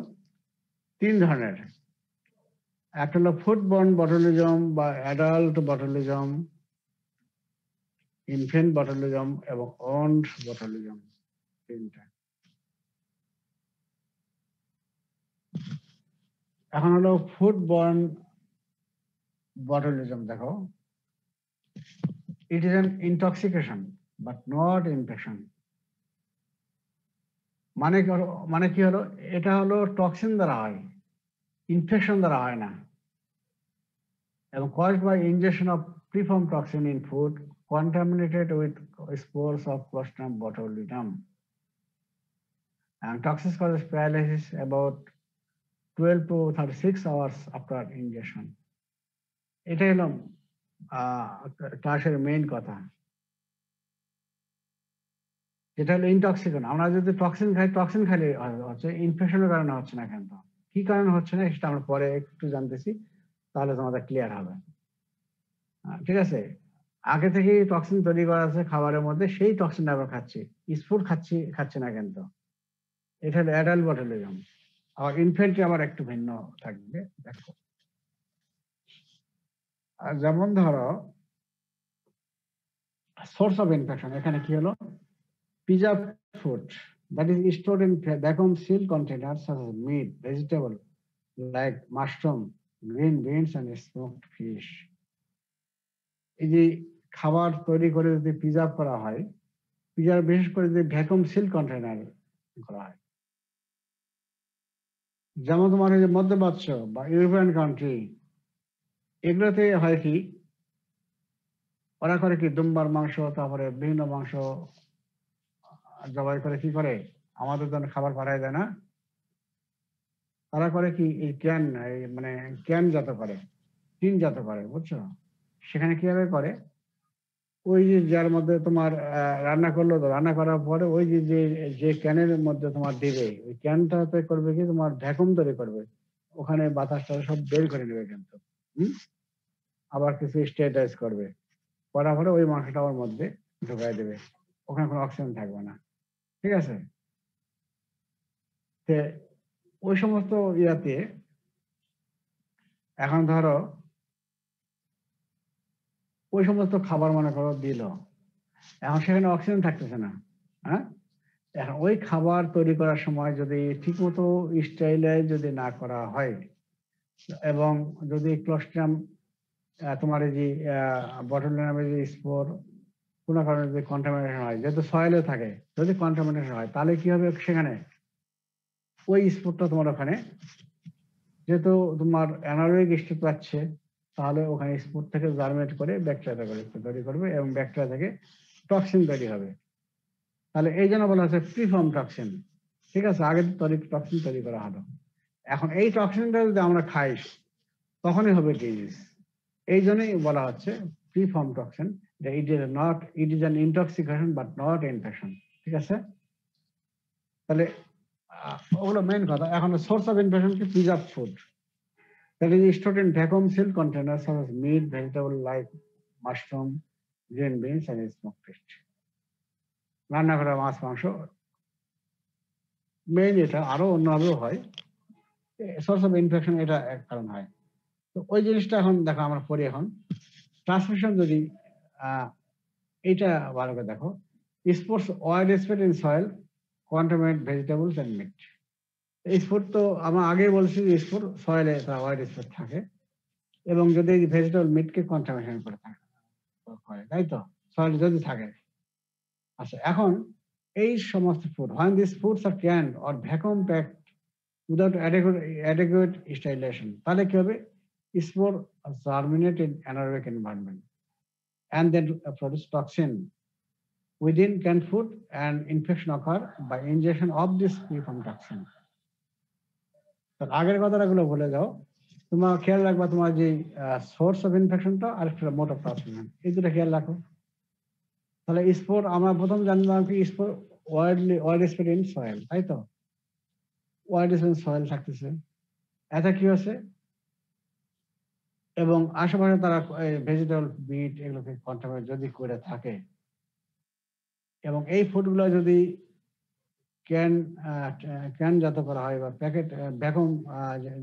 তিন ধরনের, একটা হলো ফুডবর্ন বটুলিজম বা অ্যাডাল্ট বটুলিজম, ইনফেন্ট বটুলিজম এবং ওন্ড বটুলিজম, তিনটা। এখন হলো ফুডবর্ন বটুলিজম। দেখো, ইট is an intoxication but not infection. মানে কি হলো, এটা হলো টক্সিন দ্বারা হয়, ইনফেকশন দ্বারা হয় না। এবং caused by ingestion of preformed toxin in food contaminated with spores of Clostridium botulinum. And toxins causes paralysis about 12 to 36 hours after ingestion. এটা হলো ক্লাসের মেইন কথা, যেটা হলো ইনটক্সিকেশন। আমরা যদি টক্সিন খাই, টক্সিন খাইলে হচ্ছে, ইনফেকশনের কারণে হচ্ছে না। কেন, কি কারণে হচ্ছে না সেটা আমরা পরে একটু জানতেছি, তাহলে তোমাদের ক্লিয়ার হবে। ঠিক আছে, আগে থেকেই টক্সিন তৈরি করা আছে খাবারের মধ্যে, সেই টক্সিন আবার খাচ্ছি, স্ফুট খাচ্ছি না। কিন্তু এটা হলো অ্যাডাল্ট বটুলিজম। আবার ইনফেন্টে আবার একটু ভিন্ন থাকবে। দেখো, যেমন ধরো সোর্স অফ ইনফেকশন, এখানে কি হলো, preserved food that is stored in vacuum sealed containers such as meat, vegetable like mushroom, green beans and smoked fish. এই যে খাবার তৈরি করে যদি প্রিজার্ভ করা হয়, প্রিজার্ভ বিশেষ করে যদি ভ্যাকুয়াম সিল কন্টেইনার করা হয়, যেমন তোমার এই যে মধ্যপ্রাচ্য বা ইউরোপিয়ান কান্ট্রি, এগুলোতে হয় কি, ওরা করে কি, দুম্বার মাংস, তারপরে বিভিন্ন মাংস জবাই করে কি করে, আমাদের জন্য খাবার পাঠায় দেয় না। তারা করে কি, এই ক্যান, মানে ক্যান জাত করে, টিন জাত করে, বুঝছো? সেখানে কিভাবে করে, ওই যে যার মধ্যে তোমার রান্না করলো, তো রান্না করার পরে ওই যে ক্যানের মধ্যে তোমার দিবে, ওই ক্যানটাতে করবে কি, তোমার ভ্যাকুম তৈরি করবে, ওখানে বাতাসটা সব বের করে নেবে কিন্তু। আবার কিছু স্টেরিলাইজ করবে, করার পরে ওই মাংসটা ওর মধ্যে ঢুকাই দেবে, ওখানে কোনো অক্সিজেন থাকবে না। ঠিক আছে, ওই সমস্ত ইয়াতে এখন ধরো ওই সমস্ত খাবার মনে করো দিল, এখন সেখানে অক্সিজেন থাকতেছে না। হ্যাঁ, এখন ওই খাবার তৈরি করার সময় যদি ঠিকমতো স্টেরিলাইজ যদি না করা হয়, এবং যদি ক্লোস্ট্রিডিয়াম তোমার এই যে বটুলিনামের যে স্পোর কোনো কারণে যদি কন্টামিনেশন হয়, যেহেতু সয়েলে থাকে, যদি কন্টামিনেশন হয়, তাহলে কি হবে, সেখানে ওই স্পোরটা তোমার ওখানে, যেহেতু তোমার অ্যানারোবিক স্টেট পাচ্ছে, তাহলে ওখানে স্পোর থেকে জার্মিনেট করে ব্যাকটেরিয়া তৈরি করবে, এবং ব্যাকটেরিয়া থেকে টক্সিন তৈরি হবে। তাহলে এই জন্য বলা হচ্ছে প্রিফর্ম টক্সিন। ঠিক আছে, আগে টক্সিন তৈরি করা হলো, এখন এই টক্সিনটা যদি আমরা খাই, তখনই হবে ডিজিজ। এই জন্যই বলা হচ্ছে preform toxin, it is an intoxication but not infection. ঠিক আছে, তাহলে ওগুলো মেইন কথা। এখন সোর্স অফ ইনফেকশন কি, preserved food that is stored in vacuum sealed containers such as meat, vegetable like mushroom, green beans and smoked fish. রান্না করা মাছ মাংস মেইন, এটা আরো অন্যভাবে হয়। সোর্স অফ ইনফেকশন এটা এক কারণ হয়। তো ওই জিনিসটা এখন দেখো আমরা পড়ি। এখন ট্রান্সমিশন যদি এইটা ভালো করে দেখো, spores widespread in soil contaminate vegetables and meat. Spore তো আমরা আগেই বলছি যে স্পোর্ট সয়েলে ওয়াইড স্প্রেড থাকে, এবং যদি ভেজিটেবল মিটকে কন্টামিনেশন করে থাকে, তাই তো, সয়েল যদি থাকে। আচ্ছা, এখন এই সমস্ত food, when these foods are canned or vacuum packed without adequate sterilization, তাহলে কি হবে, spore germinate in anaerobic environment and then produce toxin within canned food, and infection occur by ingestion of this preformed toxin. আগের কথাগুলো বলে যাও, তোমার খেয়াল রাখবা, তোমার যে সোর্স অফ ইনফেকশনটা আর মোড অফ ট্রান্সমিশন, এই দুটো খেয়াল রাখো। তাহলে স্পোর আমরা প্রথম জানলাম কি, spore wide spread in soil, তাই তো, ওয়াইড স্প্রেড সয়েল থাকতেছে, এটা কি হচ্ছে, এবং আশেপাশে তারা ভেজিটেবল মিট এগুলোকে কন্টামিনেট যদি করে থাকে, এবং এই ফুডগুলো যদি ক্যান জাত করা হয় বা প্যাকেট ভ্যাকুম,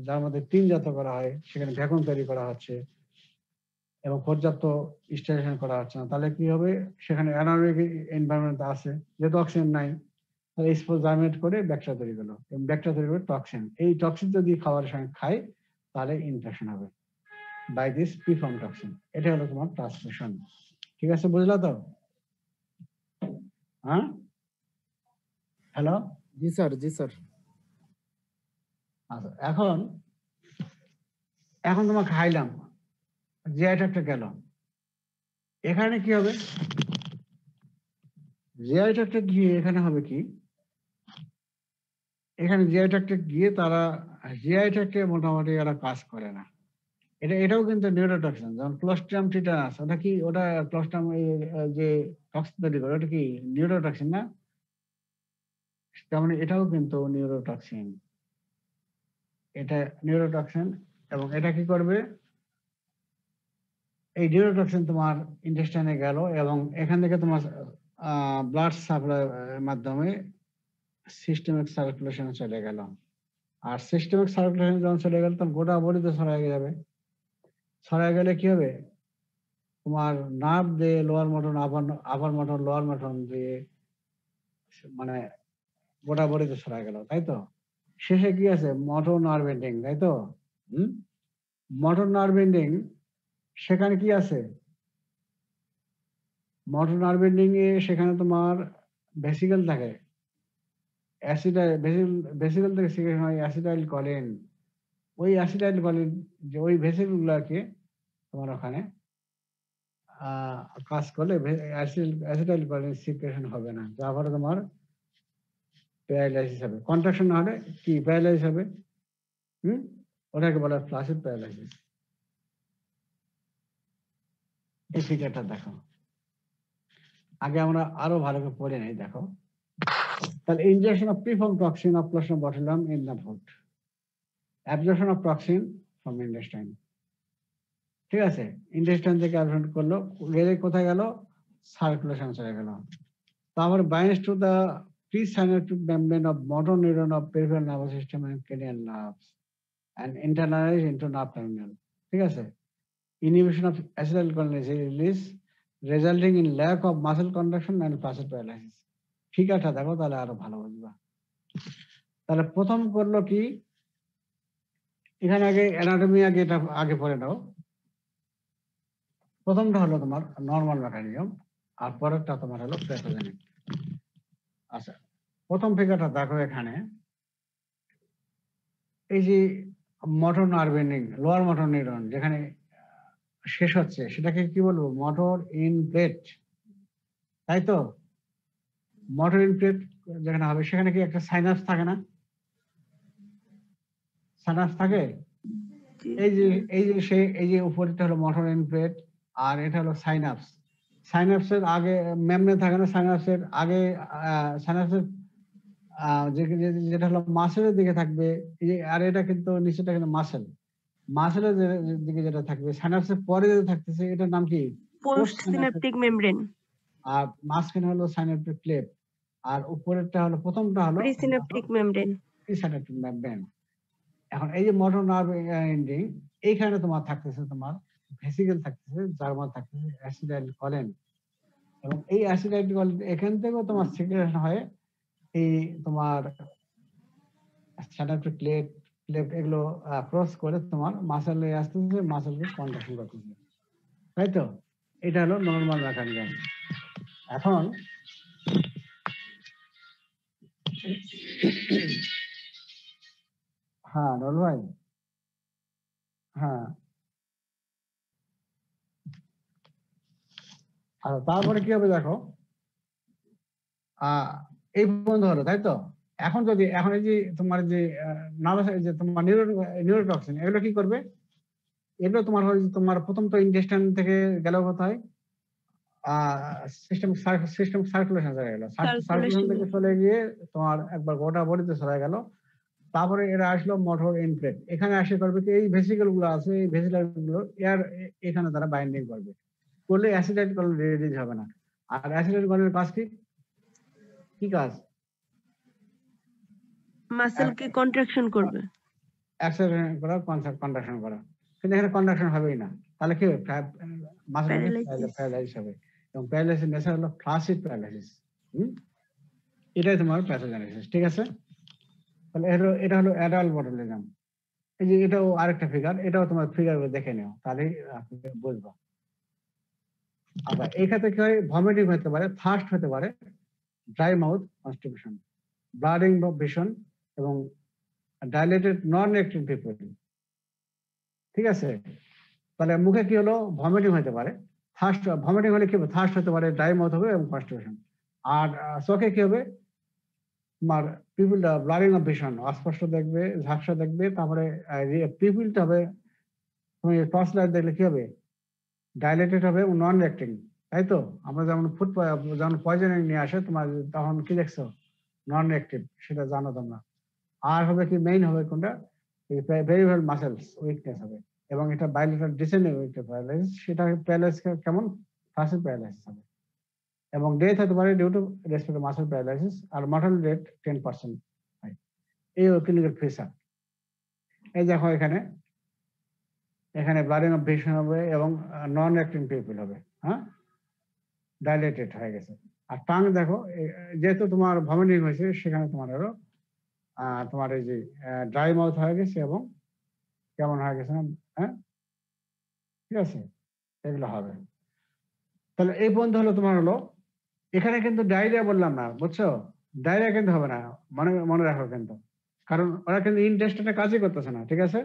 যার মধ্যে টিন জাত করা হয়, সেখানে ভ্যাকুম তৈরি করা হচ্ছে এবং পর্যাপ্ত স্টেরিলাইজেশন করা হচ্ছে না, তাহলে কি হবে, সেখানে অ্যানারোবিক এনভায়রনমেন্ট আছে, যেহেতু অক্সিজেন নাই, তাহলে স্পোর জার্মিনেট করে ব্যাকটেরিয়া তৈরি করলো, এবং ব্যাকটেরিয়া তৈরি করে টক্সিন। এই টক্সিন যদি খাবারের সঙ্গে খায়, তাহলে ইনফেকশন হবে বাই দিস প্রিফর্ম টক্সিন। এটা হলো তোমার ট্রান্সমিশন। ঠিক আছে, বুঝলা তো? হ্যাঁ, হ্যালো।
জি স্যার, জি স্যার।
আচ্ছা, এখন এখন তোমাকে খাইলাম, জিআই ট্র্যাক্টে গেল। এখানে কি হবে? জিআই ট্র্যাক্টে গিয়ে এখানে হবে কি, এখানে জিআই ট্র্যাক্টে গিয়ে তারা জিআই ট্র্যাক্টে মোটামুটি এরা কাজ করে না। এটাও কিন্তু নিউরোটক্সিন, যেমন ক্লোস্ট্রিয়াম টিটানাস, ওটা কি, ওটা ক্লোস্ট্রিয়াম যে টক্সিন তৈরি করে, ওটা কি নিউরোটক্সিন না? তেমন এটাও কিন্তু নিউরোটক্সিন, এটা নিউরোটক্সিন। এবং এটা কি করবে, এই নিউরোটক্সিন তোমার ইন্টেস্টাইনে গেল এবং এখান থেকে তোমার ব্লাড সাপ্লাই মাধ্যমে সিস্টেমিক সার্কুলেশনে চলে গেল। আর সিস্টেমিক সার্কুলেশন যখন চলে গেল তখন গোটা বডিতে ছড়ায় যাবে। ছড়ায় গেলে কি হবে, তোমার নার্ভ দিয়ে লোয়ার মোটন, আপার মোটন, লোয়ার মোটন দিয়ে মানে গোটা বডিতে ছড়ায় গেল, তাই তো? শেষে কি আছে, মোটর নার্ভ এন্ডিং, তাই তো? মোটর নার্ভ এন্ডিং, সেখানে কি আছে, মোটর নার্ভ এন্ডিং এ সেখানে তোমার ভেসিকল থাকে, ভেসিকল থেকে সিক্রেশন হয় অ্যাসিটাইল কলিন। ওই অ্যাসিটাইল কলিন যে ওই ভেসিকল গুলাকে তোমার ওখানে কাজ করলে অ্যাসিটাইল কলিন সিক্রেশন হবে না, যার ফলে তোমার প্যারালাইসিস হবে। কন্ট্রাকশন না হলে কি প্যারালাইসিস হবে, ওটাকে বলা হয় ফ্লাসিড প্যারালাইসিস। এই ফিগারটা দেখো, আগে আমরা আরো ভালো করে পড়ে নেই। দেখো তাহলে ingestion of preform toxin of clostridium botulinum in the food, absorption of toxin from intestine. ঠিক আছে, ইন্টেস্টাইন থেকে অ্যাবজর্ব করলো, গেলে কোথায় গেল, সার্কুলেশন চলে গেল। তারপরে binds to the presynaptic membrane of motor neuron of peripheral nervous system and cranial nerves and internalize into nerve terminal. ঠিক আছে, inhibition of acetylcholine release resulting in lack of muscle contraction and flaccid paralysis. ঠিক আছে, দেখো তাহলে আরো ভালো বুঝবা। তাহলে প্রথম করলো কি, এখানে আগে অ্যানাটমি আগে পড়ে নাও। প্রথমটা হলো তোমার নর্মাল মেকানিজম, আর পরেরটা তোমার হলো প্যাথোজেনিক। আচ্ছা, প্রথম ফিগারটা দেখো, এখানে এই যে motor nerve ending, lower motor neuron যেখানে শেষ হচ্ছে সেটাকে কি বলবো, মোটর ইন প্লেট, তাই তো? মোটর ইন প্লেট যেখানে হবে সেখানে কি একটা সাইনাপস থাকে না, সাইনাপস থাকে। এই যে উপরেটা হলো মোটর ইন প্লেট, আর এটা হলো সাইনাপস। সাইনাপসের আগে মেমব্রেন থাকে না, সাইনাপসের আগে সাইনাপসের যেটা হলো মাসেলের দিকে থাকবে, আর এটা কিন্তু নিচেটা কিন্তু মাসেলের দিকে যেটা থাকবে, সাইনাপসের পরে যেটা থাকতেছে এটার নাম কি,
পোস্ট সিনাপটিক মেমব্রেন।
আর মাঝখানে হলো সাইনাপটিক ক্লেপ, আর উপরেরটা হলো, প্রথমটা হলো
প্রিসিনাপটিক মেমব্রেন।
Presynaptic membrane. এখন এই যে মোটর নার্ভ এন্ডিং, এইখানে তোমার থাকতেছে তোমার ভেসিকল থাকতেছে, যার মধ্যে থাকতেছে অ্যাসিটাইল কলিন, এবং এই অ্যাসিটাইল কলিন এখান থেকেও তোমার সিক্রেশন হয় এই তোমার সাইনাপটিক ক্লেপ এগুলো ক্রস করে তোমার মাসেলে আসতেছে, মাসেলকে কন্ট্রাকশন করতেছে, তাই তো? এটা হলো নর্মাল মেকানিজম। এখন হ্যাঁ নল ভাই, হ্যাঁ। আচ্ছা, তারপরে কি হবে দেখো, এই বন্ধ হলো, তাই তো? এখন এই যে তোমার যে নার্ভাস, যে তোমার নিউরোটক্সিন, এগুলো কি করবে, এগুলো তোমার তোমার প্রথম তো ইন্টেস্টাইন থেকে গেল কোথায়, সিস্টেম সার্কুলেশন চলে গেল, সার্কুলেশন থেকে চলে গিয়ে তোমার একবার গোটা বডিতে চলে গেল। তারপরে এরা আসলো মোটর ইন প্লেট, এখানে আসে করবে কি, এই ভেসিকল গুলো আছে, এই ভেসিকল গুলো এখানে তারা বাইন্ডিং করবে, করলে অ্যাসিটাইল কলিন রিলিজ হবে না। আর অ্যাসিটাইল কলিনের কাজ কি, কি কাজ,
মাসেলকে কন্ট্রাকশন করবে,
অ্যাক্সেলারেশন করা, কন্ট্রাকশন করা। কিন্তু এখানে কন্ট্রাকশন হবেই না, তাহলে কি হবে, মাসেল প্যারালাইসিস হবে। এবং প্যারালাইসিস নেচার হলো ফ্লাসিড প্যারালাইসিস। এটাই তোমার প্যাথোজেনেসিস, ঠিক আছে? তাহলে এটা হলো অ্যাডাল্ট বটুলিনাম। এই যে এটাও আরেকটা ফিগার, এটাও তোমার ফিগার দেখে নিও, তাহলে আপনি বুঝবা। আবার এই ক্ষেত্রে কি হয়, ভমিটিং হতে পারে, ফার্স্ট হতে পারে, ড্রাই মাউথ কনস্টিপেশন, ব্লাডিং বা ভিশন এবং ডাইলেটেড নন রিঅ্যাক্টিং পিপল। ঠিক আছে, তাহলে মুখে কি হলো, ভমিটিং হতে পারে, থার্স্ট, ভমিটিং হলে কি হবে, থার্স্ট হতে পারে, ড্রাই মাউথ হবে এবং কনস্টিপেশন। আর চোখে কি হবে, তোমার পিপিলটা ব্লাডিং অফ ভিশন, অস্পষ্ট দেখবে, ঝাপসা দেখবে, তারপরে পিপিলটা হবে, তুমি টর্চ লাইট দেখলে কি হবে, ডাইলেটেড হবে, নন রিঅ্যাক্টিং। তাই তো, আমরা যেমন যেমন পয়জনিং নিয়ে আসে তোমার, তখন কি দেখছো, নন রিঅ্যাক্টিভ, সেটা জানো তোমরা। আর হবে কি, মেইন হবে কোনটা, পেরিফেরাল মাসেলস উইকনেস হবে, এবং এটা বাইলেটারাল ডিসেন্ডিং প্যারালাইসিস, সেটা প্যারালাইসিস কেমন, ফাসিল প্যারালাইসিস হবে, এবং ডেথ হতে পারে due to respiratory muscle paralysis, আর মর্টাল রেট 10% হয়। এই ক্লিনিক্যাল ফিচার। এই দেখো এখানে, এখানে ব্লাডিং অফ ভিশন হবে এবং নন অ্যাক্টিং পিপল হবে, হ্যাঁ, ডাইলেটেড হয়ে গেছে। আর টাং দেখো, যেহেতু তোমার ভমিটিং হয়েছে, সেখানে তোমার আরো তোমার এই যে ড্রাই মাউথ হয়ে গেছে এবং কেমন হয়ে গেছে না, হ্যাঁ, ঠিক আছে, এগুলো হবে। তাহলে এই পর্যন্ত হলো তোমার হলো, এখানে কিন্তু ডায়রিয়া বললাম না, বুঝছো, ডায়রিয়া কিন্তু হবে না, মনে মনে রাখো কিন্তু, কারণ ওরা কিন্তু ইনটেস্টিনে কাজই করতেছে না, ঠিক আছে,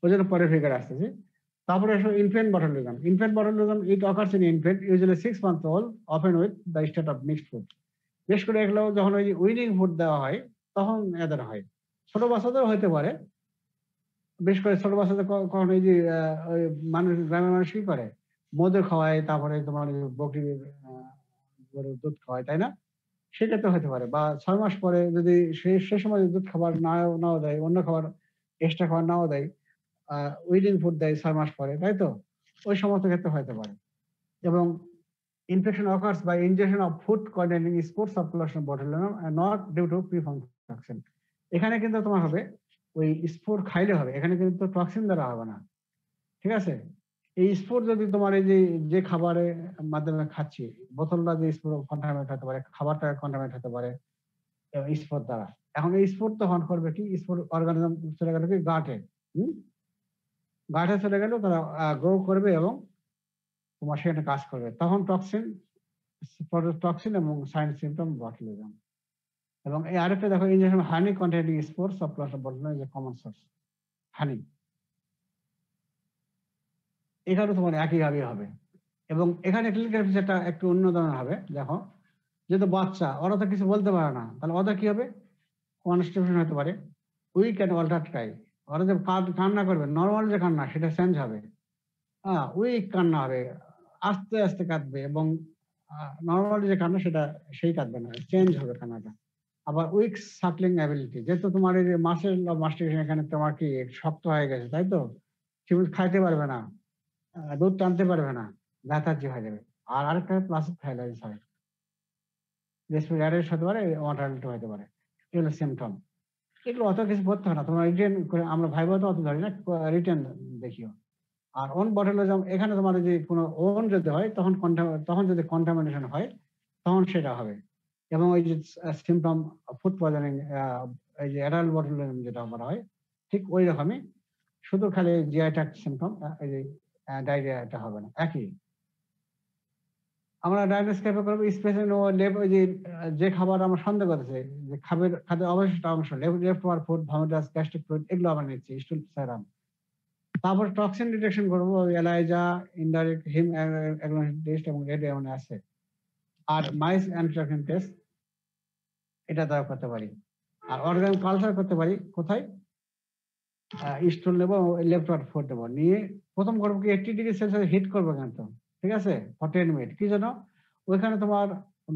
ওই জন্য পরে ফিগার আসতেছি। তারপরে আসো infant botulism. Infant botulism it occurs in infant usually 6 months old, often with the state of mixed food। বেশ করে এগুলো যখন ওই উইনিং ফুড দেওয়া হয় তখন এদের হয়। ছোট বাচ্চাদের হইতে পারে, বেশ করে ছোট বাচ্চাদের কখন এই যে ওই মানুষ, গ্রামের মানুষ কি করে, মধু খাওয়ায়, তারপরে তোমার বকরির গরুর দুধ খাওয়ায়, তাই না, সেক্ষেত্রে হতে পারে। বা 6 মাস পরে যদি সে সময় দুধ খাবার নাও দেয়, অন্য খাবার এক্সট্রা খাবার নাও দেয়, উইডিং ফুড দেয় 6 মাস পরে, তাই তো, ওই সমস্ত ক্ষেত্রে হতে পারে। এবং infection occurs by ingestion of food containing spores of clostridium botulism not due to preform toxin. এখানে কিন্তু তোমার হবে ওই স্পোর খাইলে হবে, এখানে কিন্তু টক্সিন দ্বারা হবে না, ঠিক আছে। এই স্পোর যদি তোমার এই যে খাবারের মাধ্যমে খাচ্ছি, বোতলটা যে স্পোর কন্টামিনেট হতে পারে, খাবারটা কন্টামিনেট হতে পারে স্পোর দ্বারা। এখন এই স্পোর তখন করবে কি, স্পোর অর্গানিজম চলে গেল কি গাটে, গাটে চলে গেল, তারা গ্রো করবে এবং তোমার সেখানে কাজ করবে, তখন টক্সিন এবং সাইন সিমটম বটুলিজম। এবং এই আরেকটা দেখো, ingestion honey containing spores of clostridium botulism is a common source, honey, এখানে তোমার একইভাবে হবে। এবং এখানে ক্লিনিক্যাল ফিচারটা একটু অন্য ধরনের হবে। দেখো, যেহেতু বাচ্চা, ওরা তো কিছু বলতে পারে না, তাহলে ওদের কি হবে, কনস্টিপেশন হতে পারে, উইক অ্যান্ড অল্টার ক্রাই। ওরা যে কান্না করবে, নর্মাল যে কান্না সেটা চেঞ্জ হবে, হ্যাঁ, উইক কান্না হবে, আস্তে আস্তে কাঁদবে, এবং নর্মাল যে কান্না সেটা সেই কাঁদবে না, চেঞ্জ হবে কান্নাটা। আবার উইক সাকলিং অ্যাবিলিটি, যেহেতু তোমার এই যে মাসেল মাস্টারবেশন এখানে তোমার কি শক্ত হয়ে গেছে, তাই তো, ঠিক খাইতে পারবে না, দুধ টানতে পারবে না, লেথার্জি হয়ে যাবে। আর আরেকটা প্লাস্টিক থাইরয়েড হয়, রেসপিরেটরি হতে পারে, মর্টালিটি হতে পারে, এগুলো সিমটম। এগুলো অত কিছু পড়তে হয় না, তোমরা রিটেন করে, আমরা ভাইবা তো অত ধরি না, রিটেন দেখিও। আর ওন বটুলিজম, এখানে তোমার যে কোনো ওন যদি হয়, তখন যদি কন্টামিনেশন হয় তখন সেটা হবে। এবং ওই যে সিমটম ফুড পয়জনিং, এই যে অ্যাডাল্ট বটুলিজম যেটা বলা হয়, ঠিক ওই রকমই, শুধু খালি জিআই ট্র্যাক্ট সিমটম, এই যে ডায়রিয়া, এটা হবে না, একই। আমরা ডায়াগনোস কিভাবে করবো, স্পেশালি ওই যে খাবার আমরা সন্দেহ করতেছি, যে খাদ্যের অবশিষ্ট অংশ, leftover food, vomitus, gastric fluid, এগুলো আমরা নিচ্ছি, স্টুল সেরাম। তারপর টক্সিন ডিটেকশন করবো, এলাইজা, ইনডাইরেক্ট হিম টেস্ট এবং রেডিও আছে। আর মাইস অ্যান্টিটক্সিন টেস্ট, এটা দ্বারা করতে পারি। আর অর্গান কালচার করতে পারি, কোথায়, স্টুল নেবো, লেফট ওভার ফুড নেবো, নিয়ে প্রথম করবো কি 80 ডিগ্রি সেলসিয়াস হিট করবো কিন্তু, ঠিক আছে, ফর 10 মিনিট। কি জন্য, ওইখানে তোমার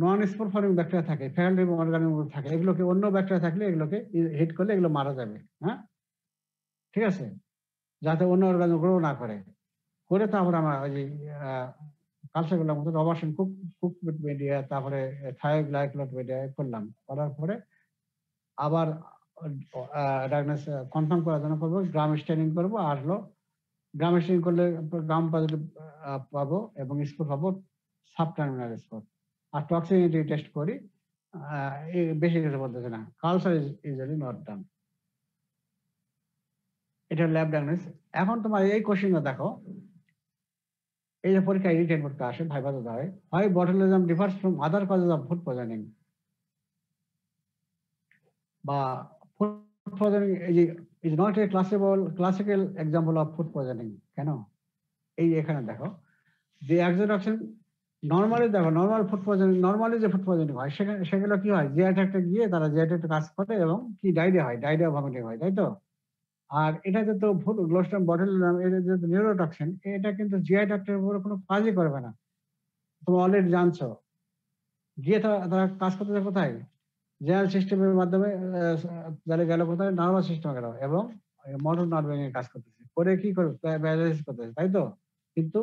নন স্পোর ফর্মিং ব্যাকটেরিয়া থাকে, ফ্যাকাল্টি অর্গানিজম থাকে, এগুলোকে, অন্য ব্যাকটেরিয়া থাকলে এগুলোকে হিট করলে এগুলো মারা যাবে, হ্যাঁ, ঠিক আছে, যাতে অন্য অর্গানিজম গ্রো না করে। তারপরে আমরা ওই যে কালচার গুলোর মতো রবার্সন কুক মিডিয়া, তারপরে থায়োগ্লাইকোলেট মিডিয়া করলাম, করার পরে আবার ডায়াগনোস কনফার্ম করার জন্য করবো গ্রাম স্টেনিং করবো। আর হলো গ্রাম স্টেনিং করলে গ্রাম পজিটিভ পাবো এবং স্পোর পাবো, সাবটার্মিনাল স্পোর। আর টক্সিসিটি টেস্ট করি, বেশি কিছু বলতেছে না, culture is usually not done. এটা ল্যাব ডায়াগনোস। এখন তোমার এই কোশ্চেনটা দেখো, এই যে পরীক্ষায় রিটেন করতে আসে, ভাইবা দিতে হয়, botulism differs from other causes of food poisoning. বা food poisoning is not a classical example of food poisoning. কেন? এই এখানে দেখো যে এক্সোডাকশন নরমালি দেখো, নরমাল ফুড পয়জনিং, নরমালি যে ফুড পয়জনিং হয় সেগুলো কি হয়, জিআই ট্র্যাক্টে গিয়ে তারা জিআই ট্র্যাক্টে কাজ করে এবং কি ডায়রিয়া হয়, ডায়রিয়া ভমিটিং হয়, তাই তো? আর এটা যেহেতু ফুড গ্লোস্টাম বটুলিনাম, এটা যেহেতু নিউরোটক্সিন, এটা কিন্তু জিআই ট্র্যাক্টের উপরে কোনো কাজই করবে না, তুমি অলরেডি জানছো। গিয়ে তারা কাজ করতে যায় কোথায়? জেনারেল সিস্টেমের মাধ্যমে গেল কোথায়? নার্ভাস সিস্টেমে গেল এবং মোটর নার্ভে কাজ করতেছে, করে কি করবে? প্যারালাইসিস করতেছে, তাই তো? কিন্তু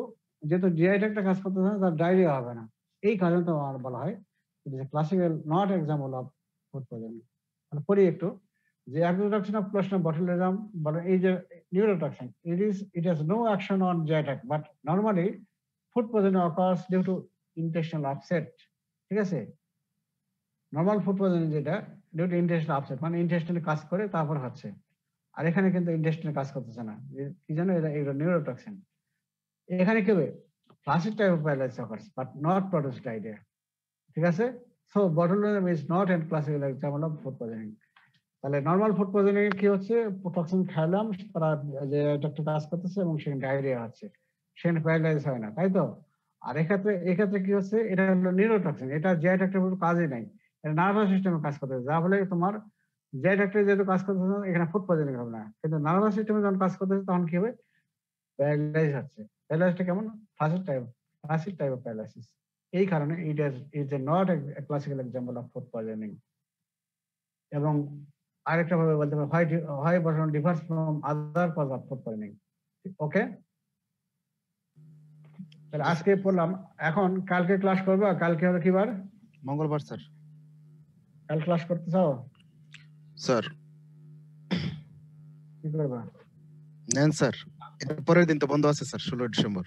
যেহেতু জিআই ট্র্যাক্টে কাজ করতেছে না, তার ডায়রিয়া হবে না। এই কারণে তো আমার বলা হয় classical not example of food poisoning. মানে পড়ি একটু যে introduction of clostridium botulinum, but is a neurotoxin. It has no action on GI tract, but normally food poisoning occurs due to intestinal upset. ঠিক আছে? নরমাল ফুড পয়জনিং যেটা ডিউ টু ইন্টেস্টিনাল আপসেট, মানে ইন্টেস্টিনে কাজ করে তারপর হচ্ছে। আর এখানে কিন্তু ইন্টেস্টিনে কাজ করতেছে না, কি জানো, এটা নিউরোটক্সিন। এখানে কি হবে? Flaccid type of paralysis occurs but not produced diarrhea. ঠিক আছে? So botulinum is not a classical example of food poisoning. তাহলে নরমাল ফুড পয়জনিং কি হচ্ছে? টক্সিন খাইলাম, তারা যে একটা কাজ করতেছে এবং সেখানে ডায়রিয়া হচ্ছে, সেখানে প্যারালাইসিস হয় না, তাই তো? আর এক্ষেত্রে কি হচ্ছে? এটা হলো নিউরোটক্সিন, এটা জিআই ট্র্যাক্টের উপর কাজই নাই, এটা নার্ভাস সিস্টেমে কাজ করতেছে, যার ফলে তোমার জিআই ট্র্যাক্টে যেহেতু কাজ করতেছে না, এখানে ফুড পয়জনিং হবে না। কিন্তু নার্ভাস সিস্টেমে যখন কাজ করতেছে তখন কি হবে? প্যারালাইসিস হচ্ছে। প্যারালাইসিসটা কেমন? Flaccid type of paralysis. এই কারণে it is not a classical example of food poisoning. এবং আরেকটা ভাবে বলতে পারো why botulinum differs from other cause of food poisoning. Okay, তাহলে আজকে পড়লাম। এখন কালকে ক্লাস করবো। কালকে হবে কি বার?
মঙ্গলবার স্যার।
কাল ক্লাস করতে চাও?
স্যার
কি করবা?
নেন স্যার, এর পরের দিন তো বন্ধ আছে স্যার, 16 ডিসেম্বর।